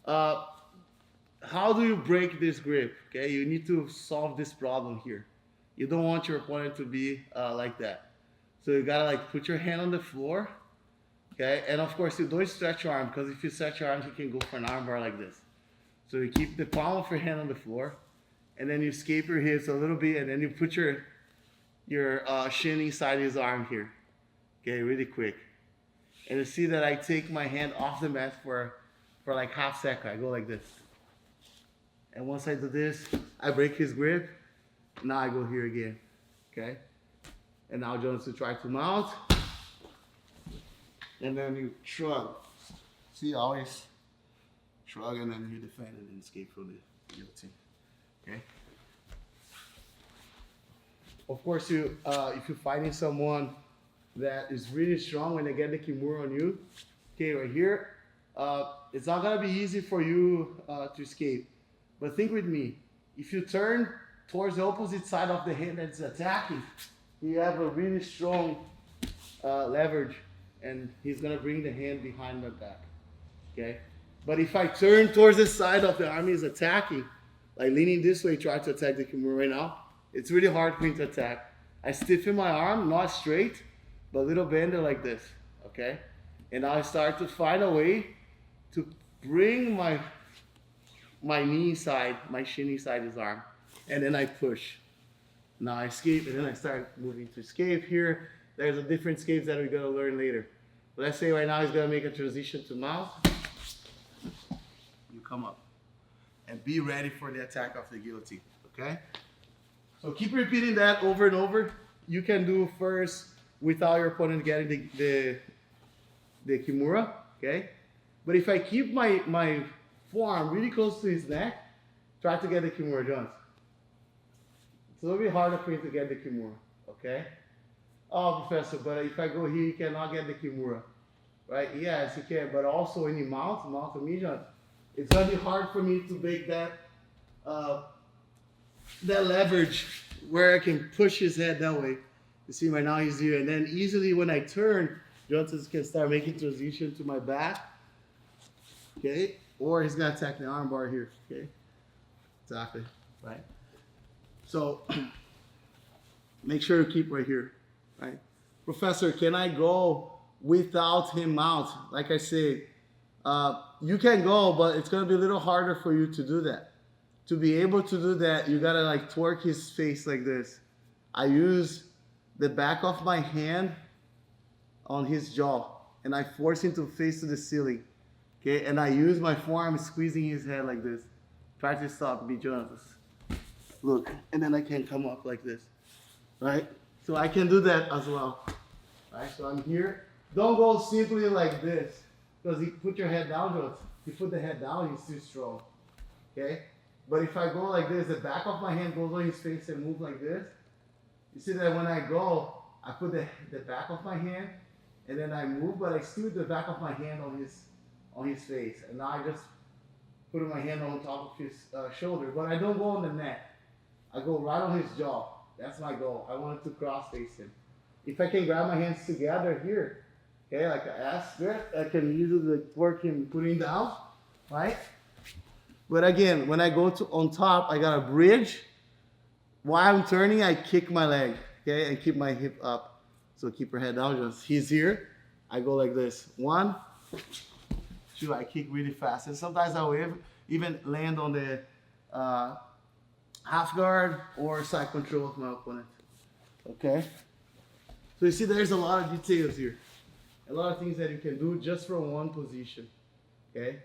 How do you break this grip? Okay, you need to solve this problem here. You don't want your opponent to be like that. So you gotta like put your hand on the floor, okay? And of course you don't stretch your arm, because if you stretch your arm, you can go for an arm bar like this. So you keep the palm of your hand on the floor, and then you escape your hips a little bit, and then you put your shin inside his arm here, okay, really quick. And you see that I take my hand off the mat for like half second. I go like this. And once I do this, I break his grip. Now I go here again, okay? And now Jonas will try to mount. And then you shrug. See, always shrug and then you defend and escape from the guillotine, okay? Of course, if you're fighting someone that is really strong when they get the Kimura on you, okay, right here, it's not gonna be easy for you to escape. But think with me, if you turn towards the opposite side of the hand that's attacking, you have a really strong leverage, and he's gonna bring the hand behind my back, okay? But if I turn towards the side of the arm he's attacking, like leaning this way, try to attack the Kimura right now, it's really hard for me to attack. I stiffen my arm, not straight, but a little bender like this, okay? And I start to find a way to bring my knee inside, my shin inside his arm, and then I push. Now I escape, and then I start moving to escape here. There's a different escapes that we're gonna learn later. But let's say right now he's gonna make a transition to mount. You come up, and be ready for the attack of the guillotine, okay? So keep repeating that over and over. You can do first without your opponent getting the Kimura, okay? But if I keep my forearm really close to his neck, try to get the Kimura, Jones. It's a little bit harder for him to get the Kimura, okay? Oh, Professor, but if I go here, he cannot get the Kimura, right? Yes, he can, but also when you mount a me, Jones, it's gonna be hard for me to make that leverage where I can push his head that way. You see, right now he's here, and then easily when I turn, Johnson can start making transition to my back, okay? Or he's gonna attack the arm bar here, okay? Exactly, right? So make sure you keep right here, right? Professor, can I go without him mount? Like I said, you can go, but it's gonna be a little harder for you to do that. To be able to do that, you gotta like twerk his face like this. I use the back of my hand on his jaw, and I force him to face to the ceiling. Okay, and I use my forearm squeezing his head like this. Try to stop me, Jonas. Look, and then I can come up like this, right? So I can do that as well, right? So I'm here. Don't go simply like this, because you put your head down, Jonas. You put the head down, he's too strong, okay? But if I go like this, the back of my hand goes on his face and move like this. You see that when I go, I put the back of my hand, and then I move, but I still the back of my hand on his face. And now I just put my hand on top of his shoulder, but I don't go on the neck. I go right on his jaw. That's my goal. I want it to cross face him. If I can grab my hands together here, okay, like an S grip, I can easily work him putting down, right? But again, when I go to on top, I got a bridge. While I'm turning, I kick my leg, okay, and keep my hip up. So keep your head down. Just he's here. I go like this. 1, 2. I kick really fast, and sometimes I will even land on the half guard or side control of my opponent. Okay. So you see, there's a lot of details here, a lot of things that you can do just from one position. Okay.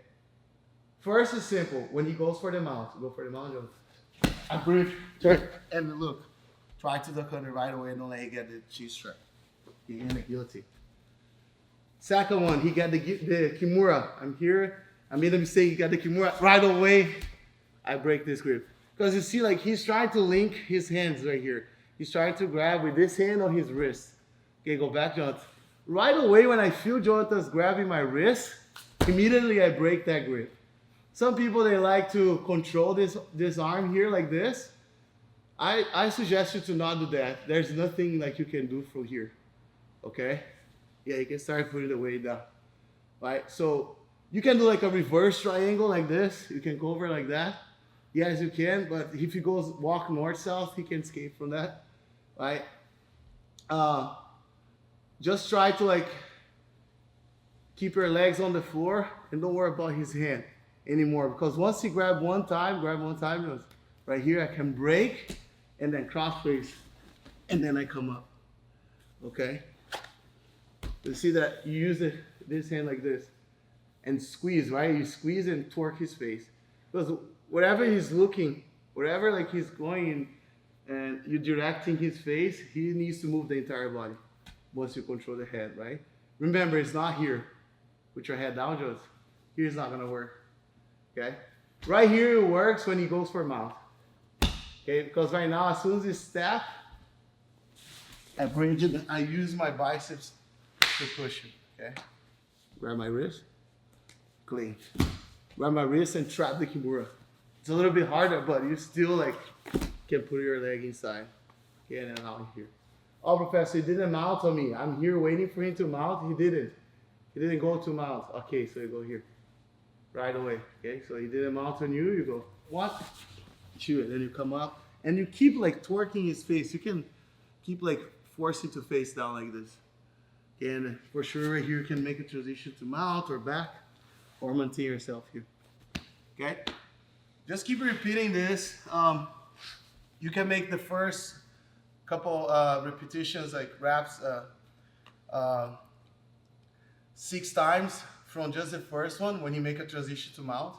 First is simple. When he goes for the mount, go for the mount. I breathe, turn, and look. Try to duck under right away and don't let you get the cheese strike. You're in the guillotine. Second one, he got the Kimura. I'm here. I made a mistake. He got the Kimura right away. I break this grip. Because you see, like, he's trying to link his hands right here. He's trying to grab with this hand on his wrist. Okay, go back, Jonathan. Right away, when I feel Jonathan's grabbing my wrist, immediately I break that grip. Some people, they like to control this arm here like this. I suggest you to not do that. There's nothing like you can do from here. Okay? Yeah, you can start putting the weight down. Right? So you can do like a reverse triangle like this. You can go over like that. Yes, you can, but if he goes walk north-south, he can escape from that. Right? Just try to like keep your legs on the floor and don't worry about his hand anymore. Because once he grab one time, right here, I can break and then cross face, and then I come up. Okay? You see that you use this hand like this and squeeze, right? You squeeze and torque his face. Because wherever he's looking, wherever like he's going and you're directing his face, he needs to move the entire body once you control the head, right? Remember, it's not here. Put your head down, Joseph. Here's not gonna work. Okay? Right here it works when he goes for mount. Okay, because right now, as soon as he step, I use my biceps to push him. Okay, grab my wrist, clean. Grab my wrist and trap the Kimura. It's a little bit harder, but you still like can put your leg inside. Okay, and then out here. Oh, Professor, he didn't mount on me. I'm here waiting for him to mount. He didn't. He didn't go to mount. Okay, so you go here right away. Okay, so he didn't mount on you. You go what? Two, and then you come up and you keep like torquing his face. You can keep like forcing to face down like this. And for sure right here you can make a transition to mount or back or maintain yourself here. Okay? Just keep repeating this. You can make the first couple repetitions like reps 6 times from just the first one when you make a transition to mount.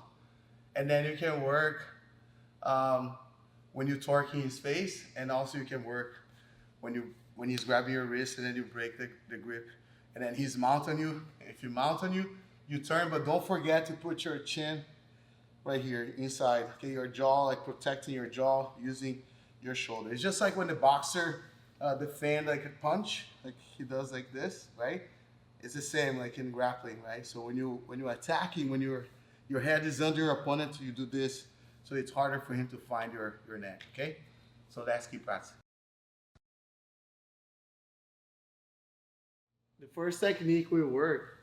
And then you can work when you're torquing his face, and also you can work when he's grabbing your wrist and then you break the grip. And then he's mounting you. If you mount on you, you turn, but don't forget to put your chin right here inside. Okay, your jaw, like protecting your jaw using your shoulder. It's just like when the boxer defend like a punch, like he does like this, right? It's the same like in grappling, right? So when you're attacking, when your head is under your opponent, you do this. So it's harder for him to find your neck, okay? So let's keep practicing. The first technique we work,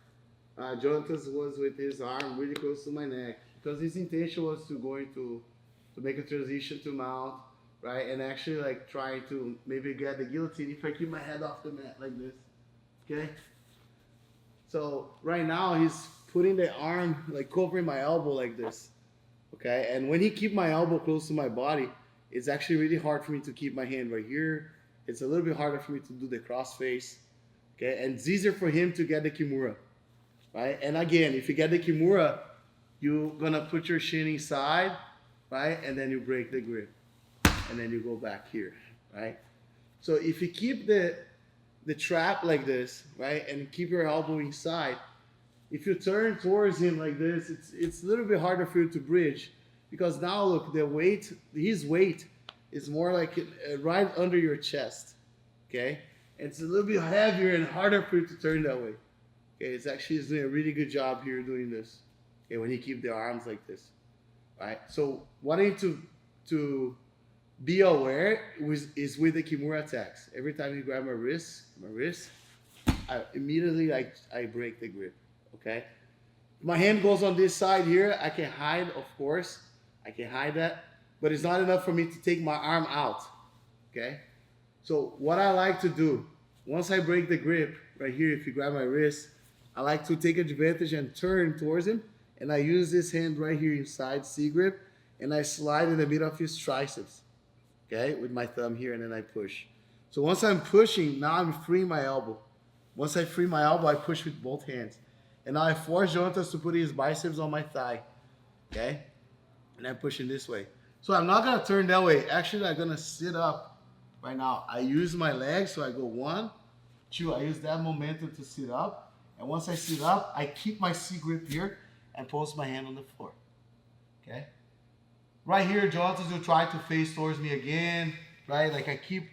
Jonathan was with his arm really close to my neck because his intention was to make a transition to mount, right? And actually like trying to maybe get the guillotine if I keep my head off the mat like this, okay? So right now he's putting the arm like covering my elbow like this. Okay, and when he keep my elbow close to my body, it's actually really hard for me to keep my hand right here. It's a little bit harder for me to do the cross face. Okay, and it's easier for him to get the Kimura, right? And again, if you get the Kimura, you're gonna put your shin inside, right? And then you break the grip, and then you go back here, right? So if you keep the trap like this, right, and keep your elbow inside, if you turn towards him like this, it's a little bit harder for you to bridge because now look, his weight is more like right under your chest, okay? It's a little bit heavier and harder for you to turn that way. Okay, he's doing a really good job here doing this. Okay, when he keep the arms like this, right? So what I need to be aware is with the Kimura attacks. Every time you grab my wrist, I immediately I break the grip. Okay, my hand goes on this side here. I can hide, of course. I can hide that, but it's not enough for me to take my arm out. Okay, so what I like to do, once I break the grip right here, if you grab my wrist, I like to take advantage and turn towards him, and I use this hand right here inside C grip, and I slide in a bit of his triceps. Okay, with my thumb here, and then I push. So once I'm pushing, now I'm freeing my elbow. Once I free my elbow, I push with both hands. And now I force Jonathan to put his biceps on my thigh, okay? And I'm pushing this way. So I'm not gonna turn that way. Actually, I'm gonna sit up right now. I use my legs, so I go 1, 2. I use that momentum to sit up. And once I sit up, I keep my C grip here and post my hand on the floor. Okay? Right here, Jonathan will try to face towards me again, right? Like I keep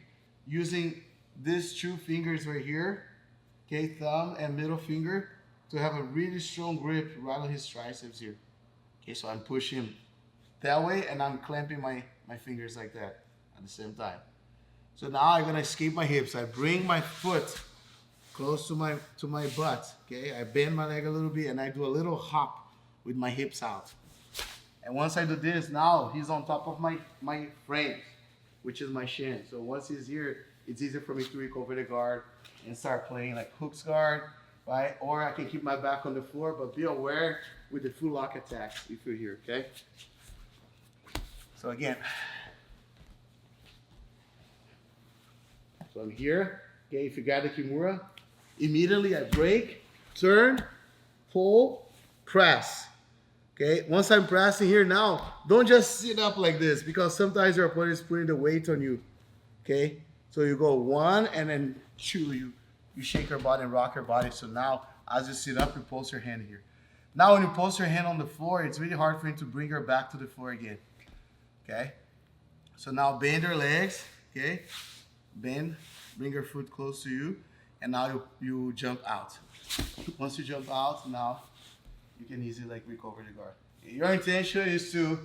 using these 2 fingers right here, okay, thumb and middle finger, to have a really strong grip right on his triceps here. Okay, so I'm pushing that way and I'm clamping my fingers like that at the same time. So now I'm gonna escape my hips. I bring my foot close to my butt, okay? I bend my leg a little bit and I do a little hop with my hips out. And once I do this, now he's on top of my frame, which is my shin. So once he's here, it's easier for me to recover the guard and start playing like hooks guard, right? Or I can keep my back on the floor, but be aware with the full lock attacks if you're here, okay? So again, so I'm here, okay? If you got the Kimura, immediately I break, turn, pull, press. Okay, once I'm pressing here now, don't just sit up like this because sometimes your opponent is putting the weight on you. Okay, so you go 1 and then 2, you shake your body and rock your body. So now as you sit up, you post your hand here. Now when you post your hand on the floor, it's really hard for you to bring her back to the floor again. Okay, so now bend your legs, okay, bend, bring your foot close to you, and now you jump out. Once you jump out, now you can easily like recover the guard. Your intention is to,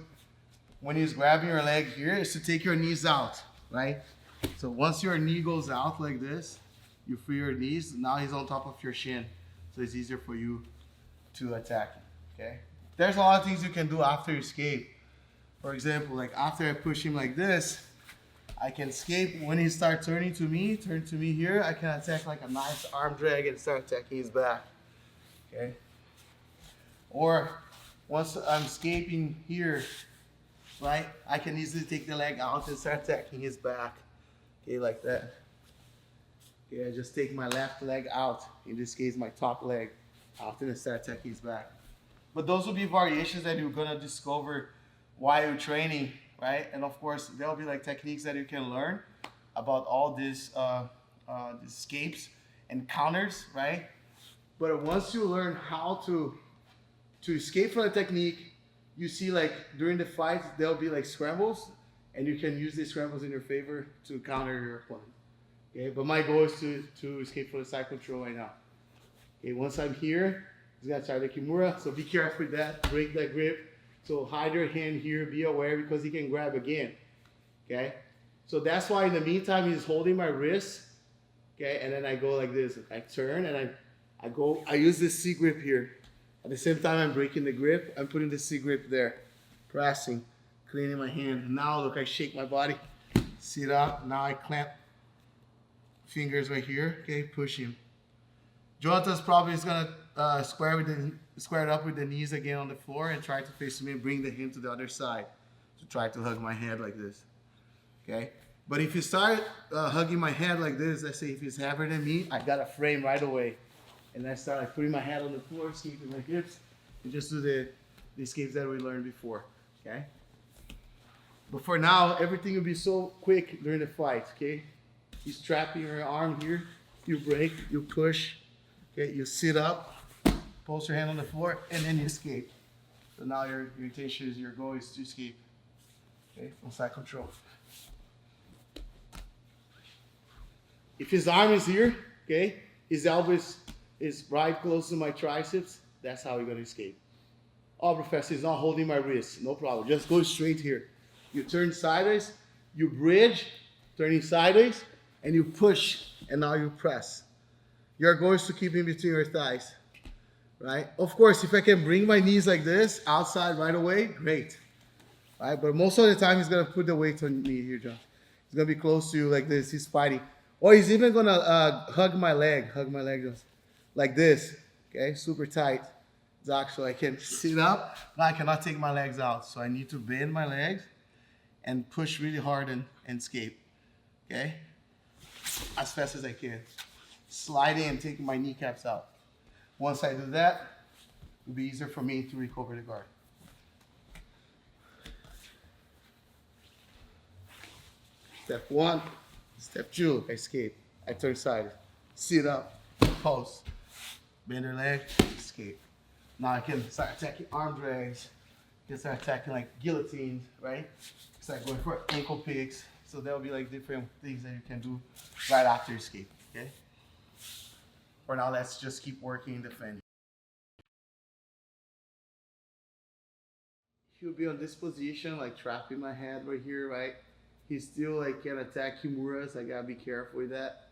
when he's grabbing your leg here, is to take your knees out, right? So once your knee goes out like this, you free your knees. Now he's on top of your shin, so it's easier for you to attack him, okay? There's a lot of things you can do after you escape. For example, like after I push him like this, I can escape. When he starts turn to me here, I can attack like a nice arm drag and start attacking his back, okay? Or once I'm escaping here, right, I can easily take the leg out and start attacking his back. Okay, like that. Okay, I just take my left leg out, in this case my top leg, out and start attacking his back. But those will be variations that you're gonna discover while you're training, right? And of course, there'll be like techniques that you can learn about all these escapes and counters, right? But once you learn how to escape from the technique, you see like during the fight, there'll be like scrambles and you can use these scrambles in your favor to counter your opponent. Okay, but my goal is to escape from the side control right now. Okay, once I'm here, he's gonna try the Kimura, so be careful with that, break that grip. So hide your hand here, be aware because he can grab again, okay? So that's why in the meantime, he's holding my wrist, okay? And then I go like this, I turn and I use this C grip here. At the same time, I'm breaking the grip. I'm putting the C grip there, pressing, cleaning my hand. Now look, I shake my body, sit up. Now I clamp fingers right here. Okay, push him. Jonathan's probably is gonna square it up with the knees again on the floor and try to face me and bring the hand to the other side to try to hug my head like this. Okay, but if you start hugging my head like this, let's say if he's heavier than me, I got a frame right away. And I start like putting my head on the floor, escaping my hips, and just do the escapes that we learned before, okay? But for now, everything will be so quick during the fight, okay? He's trapping your arm here, you break, you push, okay? You sit up, post your hand on the floor, and then you escape. So now your intention is, your goal is to escape, okay? From side control. If his arm is here, okay? His elbow is right close to my triceps, that's how you're gonna escape. Oh, professor, he's not holding my wrist. No problem, just go straight here. You turn sideways, you bridge, turning sideways, and you push, and now you press. Your goal is to keep in between your thighs, right? Of course, if I can bring my knees like this, outside right away, great. Right? But most of the time, he's gonna put the weight on me here, John. He's gonna be close to you like this, he's fighting. Or he's even gonna hug my leg, John. Like this, okay, super tight, Zach, so I can sit up, but I cannot take my legs out. So I need to bend my legs and push really hard and escape, okay? As fast as I can. Sliding and taking my kneecaps out. Once I do that, it'll be easier for me to recover the guard. Step one, step two, escape. I turn side, sit up, pulse, bend her leg, escape. Now I can start attacking arm drags, I can start attacking like guillotines, right? Start going for ankle picks. So there'll be like different things that you can do right after escape, okay? For now, let's just keep working defending. He'll be on this position, like trapping my head right here, right? He still like can attack Kimuras. I gotta be careful with that.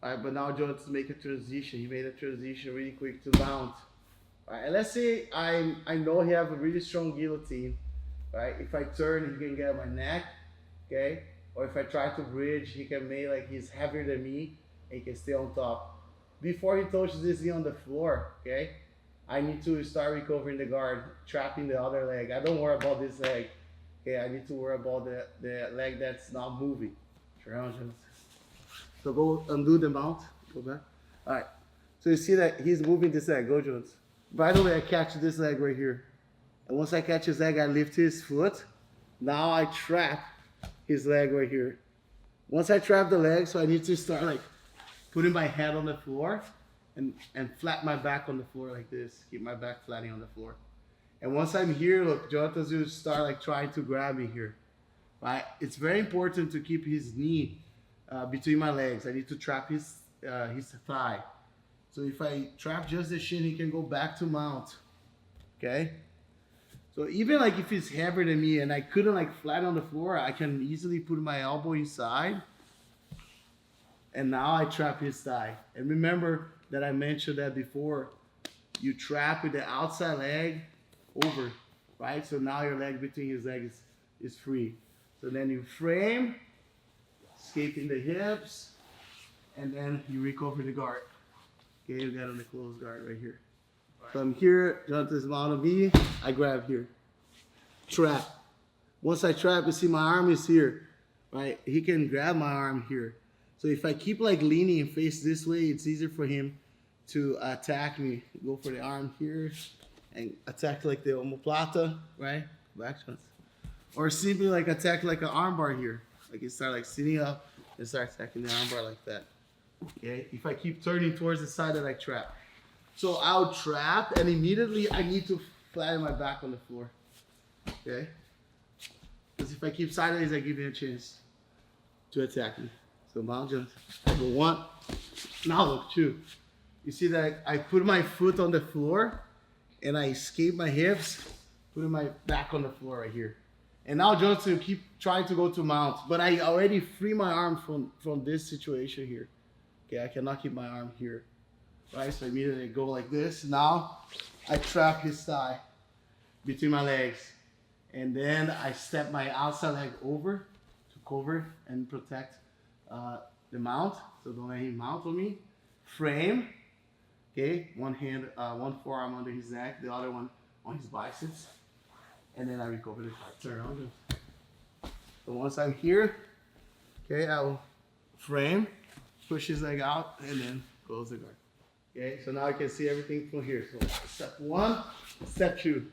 All right, but now John to make a transition. He made a transition really quick to mount. All right, and let's say I know he have a really strong guillotine, right? If I turn, he can get my neck, okay? Or if I try to bridge, he can make like he's heavier than me and he can stay on top. Before he touches this knee on the floor, okay? I need to start recovering the guard, trapping the other leg. I don't worry about this leg. Okay, I need to worry about the leg that's not moving. So go undo the mount. Go back. All right. So you see that he's moving this leg. Go, Jones. By the way, I catch this leg right here. And once I catch his leg, I lift his foot. Now I trap his leg right here. Once I trap the leg, so I need to start like putting my head on the floor and flat my back on the floor like this. Keep my back flatting on the floor. And once I'm here, look, Jonathan's will start like trying to grab me here. Right? It's very important to keep his knee between my legs. I need to trap his thigh. So if I trap just the shin, he can go back to mount. Okay? So even like if he's heavier than me and I couldn't like flat on the floor, I can easily put my elbow inside. And now I trap his thigh. And remember that I mentioned that before. You trap with the outside leg over, right? So now your leg between his legs is free. So then you frame, escaping the hips, and then you recover the guard. Okay, you got on the closed guard right here. So I'm here, Jonathan's mounted me, I grab here. Trap. Once I trap, you see my arm is here, right? He can grab my arm here. So if I keep like leaning and face this way, it's easier for him to attack me. Go for the arm here and attack like the omoplata, right? Back shots. Or simply like attack like an armbar here. Like you start like sitting up and start attacking the armbar like that. Okay? If I keep turning towards the side that I trap. So I'll trap and immediately I need to flatten my back on the floor. Okay? Because if I keep sideways, I give you a chance to attack me. So mount jump. I go one. Now look, two. You see that I put my foot on the floor and I escape my hips, putting my back on the floor right here. And now just to keep trying to go to mount, but I already free my arm from this situation here. Okay, I cannot keep my arm here. Right, so immediately I go like this. Now I trap his thigh between my legs. And then I step my outside leg over to cover and protect the mount. So don't let him mount on me. Frame. Okay, one hand, one forearm under his neck, the other one on his biceps. And then I recover the guard. Turn around. So once I'm here, okay, I'll frame, push his leg out, and then close the guard. Okay, so now I can see everything from here. So step one, step two.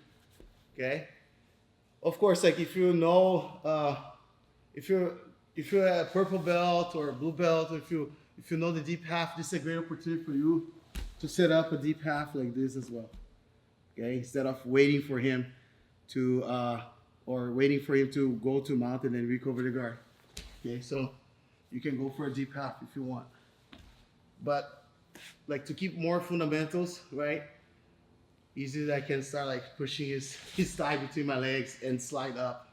Okay. Of course, like if you know, if you're a purple belt or a blue belt, or if you know the deep half, this is a great opportunity for you to set up a deep half like this as well. Okay, instead of waiting for him to go to mount and then recover the guard. Okay, so you can go for a deep half if you want. But like to keep more fundamentals, right? Easily I can start like pushing his thigh between my legs and slide up.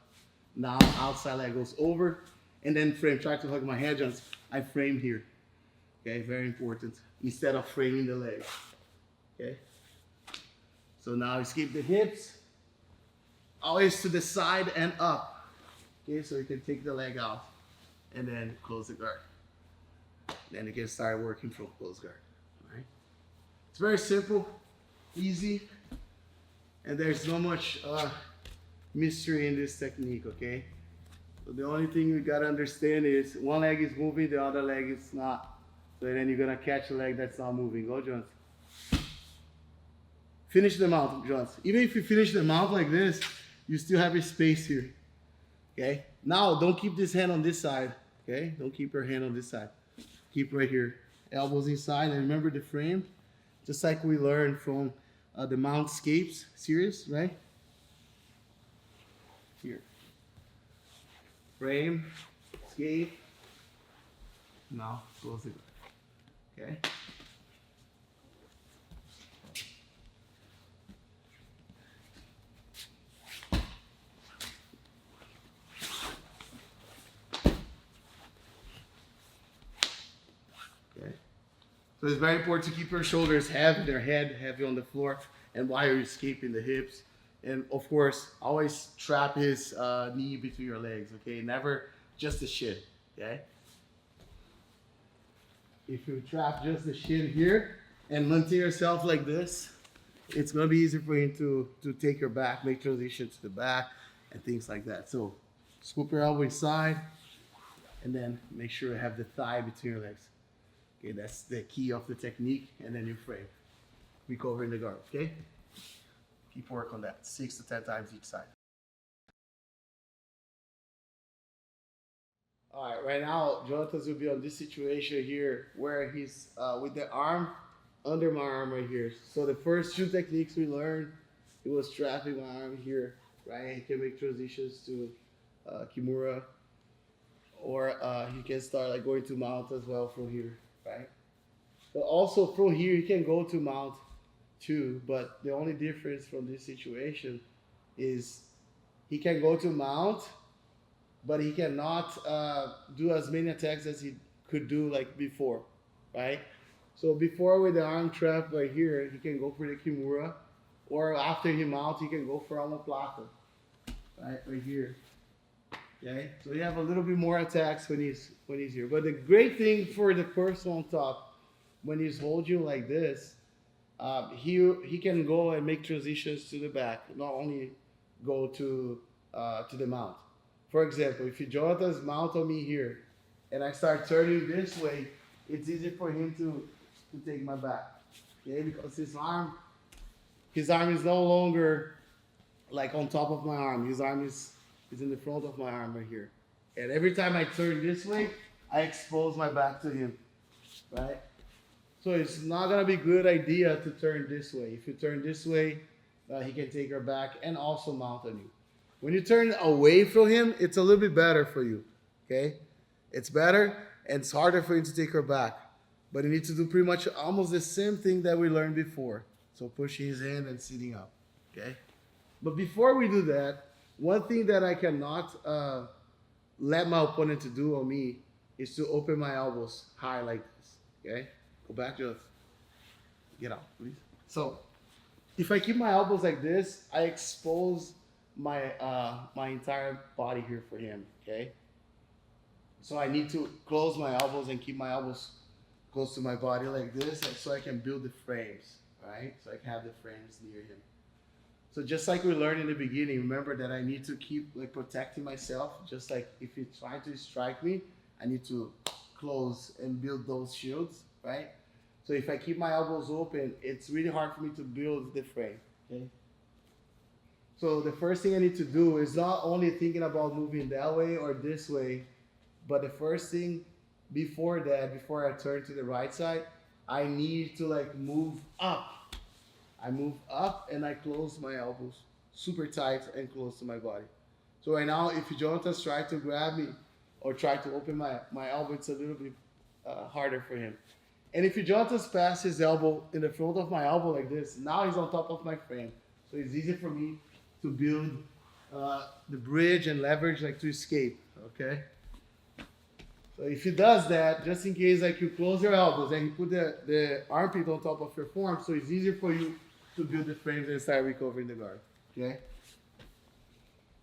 Now outside leg goes over and then frame. Try to hug my head, Jones. I frame here. Okay, very important. Instead of framing the leg. Okay. So now escape the hips. Always to the side and up. Okay, so you can take the leg out and then close the guard. Then you can start working from close guard. All right. It's very simple, easy, and there's not much mystery in this technique, okay? So the only thing you gotta understand is one leg is moving, the other leg is not. So then you're gonna catch a leg that's not moving. Go, Jones. Finish the mount, Jones. Even if you finish the mount like this, you still have a space here. Okay? Now, don't keep this hand on this side. Okay, don't keep your hand on this side. Keep right here, elbows inside, and remember the frame, just like we learned from the Mountscapes series, right? Here, frame, scape. Now close it. Okay. So it's very important to keep your shoulders heavy, their head heavy on the floor, and while you're escaping the hips. And of course, always trap his knee between your legs, okay? Never just the shin, okay? If you trap just the shin here and maintain yourself like this, it's gonna be easier for you to take your back, make transition to the back, and things like that. So scoop your elbow inside, and then make sure you have the thigh between your legs. Okay, that's the key of the technique, and then you frame. Recover in the guard, okay? Keep work on that, 6 to 10 times each side. All right, right now, Jonathan's will be on this situation here where he's with the arm under my arm right here. So the first two techniques we learned, it was trapping my arm here, right? He can make transitions to Kimura, or he can start like going to mount as well from here, right? But also from here, you can go to mount too, but the only difference from this situation is he can go to mount, but he cannot do as many attacks as he could do like before, right? So before with the arm trap right here, he can go for the Kimura, or after he mounts, he can go for omoplata, right here. Okay, so you have a little bit more attacks when he's here. But the great thing for the person on top, when he's holding you like this, he can go and make transitions to the back, not only go to the mount. For example, if Jonathan's mount on me here, and I start turning this way, it's easy for him to take my back. Okay, because his arm is no longer like on top of my arm. His arm is in the front of my arm right here. And every time I turn this way, I expose my back to him, right? So it's not gonna be a good idea to turn this way. If you turn this way, he can take your back and also mount on you. When you turn away from him, it's a little bit better for you, okay? It's better, and it's harder for you to take her back. But you need to do pretty much almost the same thing that we learned before. So pushing his hand and sitting up, okay? But before we do that, one thing that I cannot let my opponent to do on me is to open my elbows high like this, okay? Go back, just get out, please. So if I keep my elbows like this, I expose my my entire body here for him, okay? So I need to close my elbows and keep my elbows close to my body like this, so I can build the frames, right? So I can have the frames near him. So just like we learned in the beginning, remember that I need to keep like protecting myself. Just like if he's trying to strike me, I need to close and build those shields, right? So if I keep my elbows open, it's really hard for me to build the frame, okay? So the first thing I need to do is not only thinking about moving that way or this way, but the first thing before that, before I turn to the right side, I need to like move up. I move up and I close my elbows super tight and close to my body. So right now, if Jonathan's trying to grab me or try to open my elbow, it's a little bit harder for him. And if Jonathan's past his elbow in the front of my elbow like this, now he's on top of my frame. So it's easy for me to build the bridge and leverage like to escape, okay? So if he does that, just in case like you close your elbows and you put the armpit on top of your form, so it's easier for you to build the frames and start recovering the guard, okay?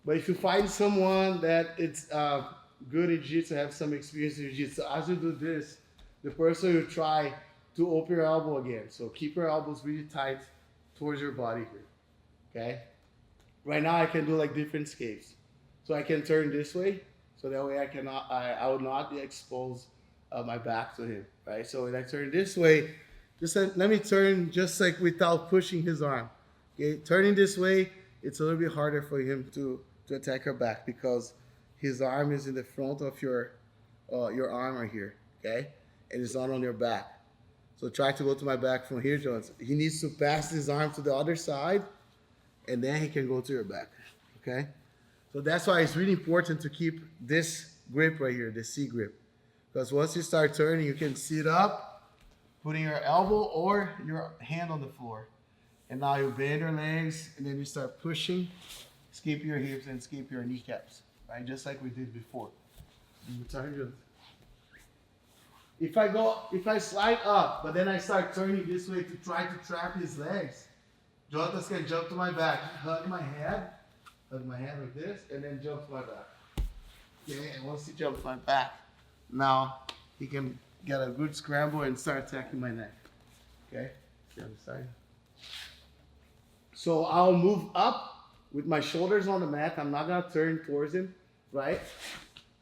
But if you find someone that it's good in jiu-jitsu, have some experience in jiu-jitsu, as you do this, the person will try to open your elbow again. So keep your elbows really tight towards your body here, okay? Right now I can do like different escapes. So I can turn this way, so that way I will not expose my back to him, right? So when I turn this way, just let me turn just like without pushing his arm. Okay, turning this way, it's a little bit harder for him to attack your back because his arm is in the front of your your arm right here, okay? And it's not on your back. So try to go to my back from here, Jones. He needs to pass his arm to the other side, and then he can go to your back, okay? So that's why it's really important to keep this grip right here, the C grip. Because once you start turning, you can sit up, putting your elbow or your hand on the floor. And now you bend your legs, and then you start pushing, skip your hips and skip your kneecaps, right? Just like we did before. If I slide up, but then I start turning this way to try to trap his legs, Jonatas can jump to my back, hug my head like this, and then jump to my back. Okay, and once he jumps to my back, now he can get a good scramble and start attacking my neck. Okay, see on the side. So I'll move up with my shoulders on the mat. I'm not gonna turn towards him, right?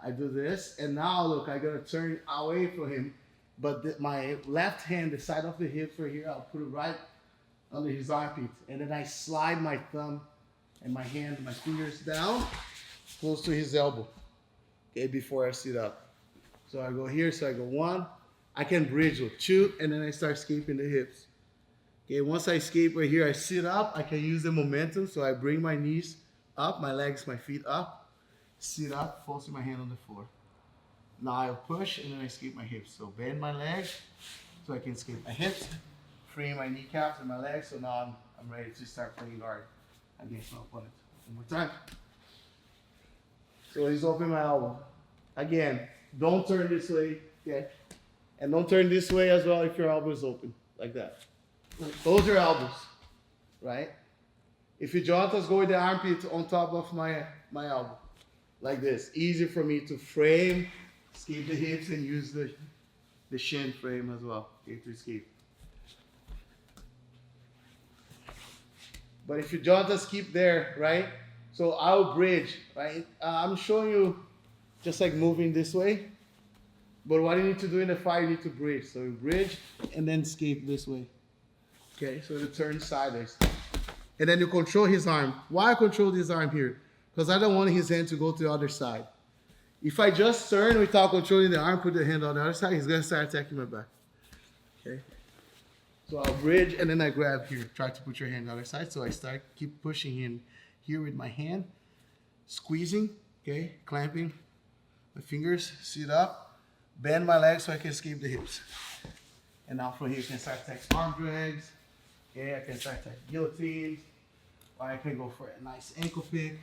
I do this, and now look, I gotta turn away from him, but my left hand, the side of the hips right here, I'll put it right under his armpit, and then I slide my thumb and my hand, my fingers down, close to his elbow, okay, before I sit up. So I go here, so I go 1, I can bridge with 2, and then I start escaping the hips. Okay, once I escape right here, I sit up, I can use the momentum, so I bring my knees up, my legs, my feet up, sit up, forcing my hand on the floor. Now I'll push and then I escape my hips. So bend my legs so I can escape my hips, free my kneecaps and my legs. So now I'm ready to start playing guard against my opponent. One more time. So he's opening my elbow. Again, don't turn this way, okay? And don't turn this way as well if your elbow is open, like that. Close your elbows, right? If your Jonatas go with the armpit on top of my elbow, like this. Easy for me to frame, escape the hips, and use the shin frame as well, okay, to escape. But if your Jonatas keep there, right? So I'll bridge, right? I'm showing you just like moving this way. But what you need to do in the fight, you need to bridge. So you bridge and then escape this way. Okay, so you turn sideways. And then you control his arm. Why I control his arm here? Because I don't want his hand to go to the other side. If I just turn without controlling the arm, put the hand on the other side, he's going to start attacking my back. Okay? So I'll bridge and then I grab here. Try to put your hand on the other side. So I keep pushing in here with my hand, squeezing, okay, clamping my fingers, sit up, bend my legs so I can escape the hips. And now from here, you can start attacking arm drags. Okay, I can start attacking guillotines. Or I can go for a nice ankle pick.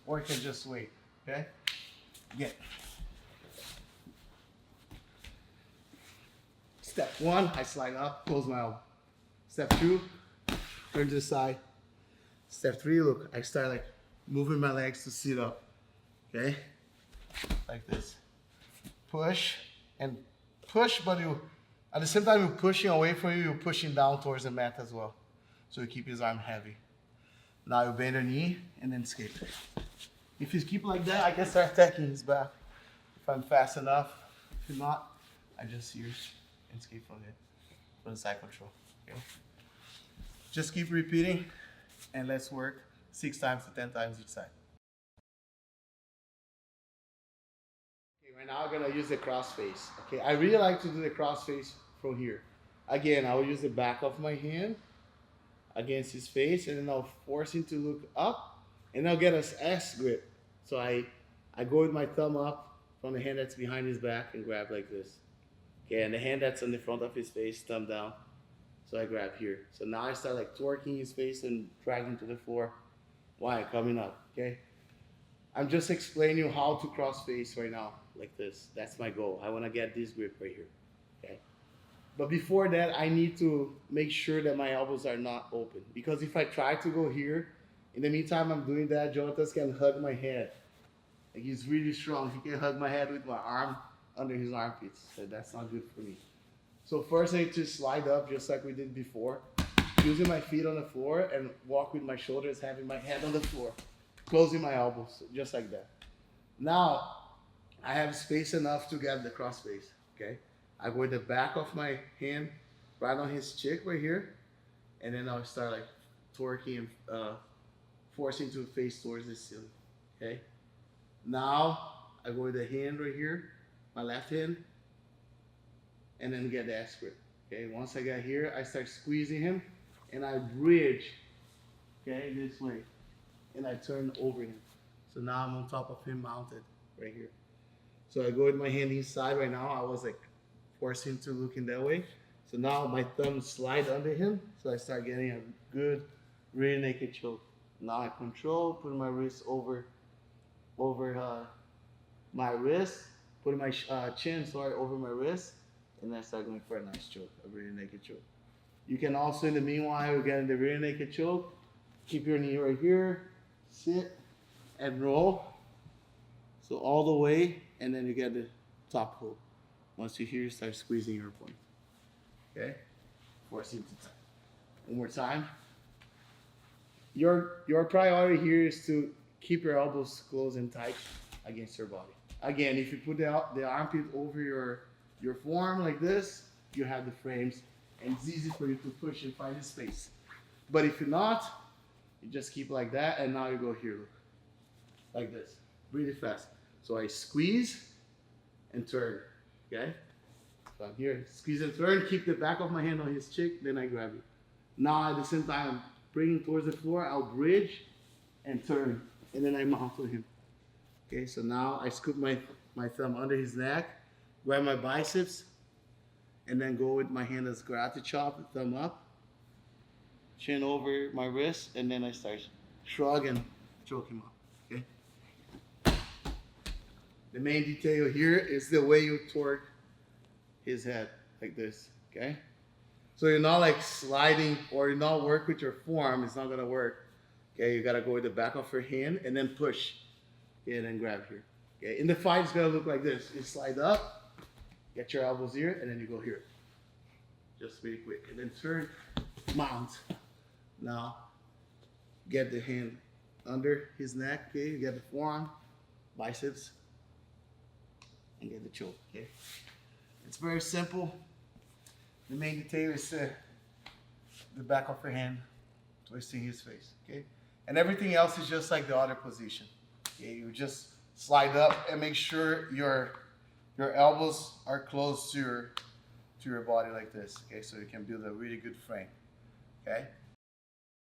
Or you can just wait, okay? Again. Step 1, I slide up, close my elbow. Step 2, turn to the side. Step 3, look, I start like moving my legs to sit up, okay? Like this. Push and push, but you, at the same time you're pushing away from you, you're pushing down towards the mat as well. So you keep his arm heavy. Now you bend your knee and then escape. If you keep like that, I can start attacking his back. If I'm fast enough. If not, I just use and escape from the side control. Okay? Just keep repeating and let's work 6 times to 10 times each side. Okay, right now I'm gonna use the cross face. Okay, I really like to do the cross face from here. Again, I will use the back of my hand against his face, and then I'll force him to look up, and I'll get an S grip. So I go with my thumb up from the hand that's behind his back and grab like this. Okay, and the hand that's on the front of his face, thumb down. So I grab here. So now I start like twerking his face and dragging to the floor. Why? Coming up, okay? I'm just explaining you how to cross face right now, like this. That's my goal. I wanna get this grip right here, okay? But before that, I need to make sure that my elbows are not open. Because if I try to go here, in the meantime I'm doing that, Jonatas can hug my head. Like he's really strong. He can hug my head with my arm under his armpits. So that's not good for me. So first I need to slide up just like we did before. Using my feet on the floor and walk with my shoulders, having my head on the floor. Closing my elbows, just like that. Now, I have space enough to get the cross face, okay? I go with the back of my hand right on his cheek right here, and then I'll start like twerking and forcing to face towards the ceiling, okay? Now, I go with the hand right here, my left hand, and then get the S grip. Okay, once I get here, I start squeezing him, and I bridge, okay, this way, and I turn over him. So now I'm on top of him, mounted right here. So I go with my hand inside right now. I was like forcing him to look in that way. So now my thumb slide under him, so I start getting a good rear naked choke. Now I control, put my wrist over my wrist, put my chin, over my wrist, and then start going for a nice choke, a rear naked choke. You can also, in the meanwhile, get the rear naked choke. Keep your knee right here, sit, and roll. So all the way, and then you get the top hold. Once you're here, start squeezing your point. Okay? Force him to time. One more time. Your priority here is to keep your elbows close and tight against your body. Again, if you put the armpit over your forearm like this, you have the frames, and it's easy for you to push and find the space. But if you're not, you just keep like that, and now you go here, look. Like this, really fast. So I squeeze and turn, okay? So I'm here, squeeze and turn, keep the back of my hand on his cheek, then I grab you. Now at the same time, I'm bringing towards the floor, I'll bridge and turn, and then I mount to him. Okay, so now I scoop my thumb under his neck, grab my biceps, and then go with my hand as karate chop, thumb up, chin over my wrist, and then I start shrug and choke him up. Okay. The main detail here is the way you torque his head, like this. Okay. So you're not like sliding, or you're not work with your forearm. It's not gonna work. Okay. You gotta go with the back of your hand and then push. Okay, and then grab here. Okay. In the fight, it's gonna look like this. You slide up, get your elbows here, and then you go here. Just really quick, and then turn, mount. Now, get the hand under his neck, okay? You get the forearm, biceps, and get the choke, okay? It's very simple. The main detail is the back of your hand twisting his face, okay? And everything else is just like the other position. Okay, you just slide up and make sure your elbows are close to your body like this, okay? So you can build a really good frame, okay?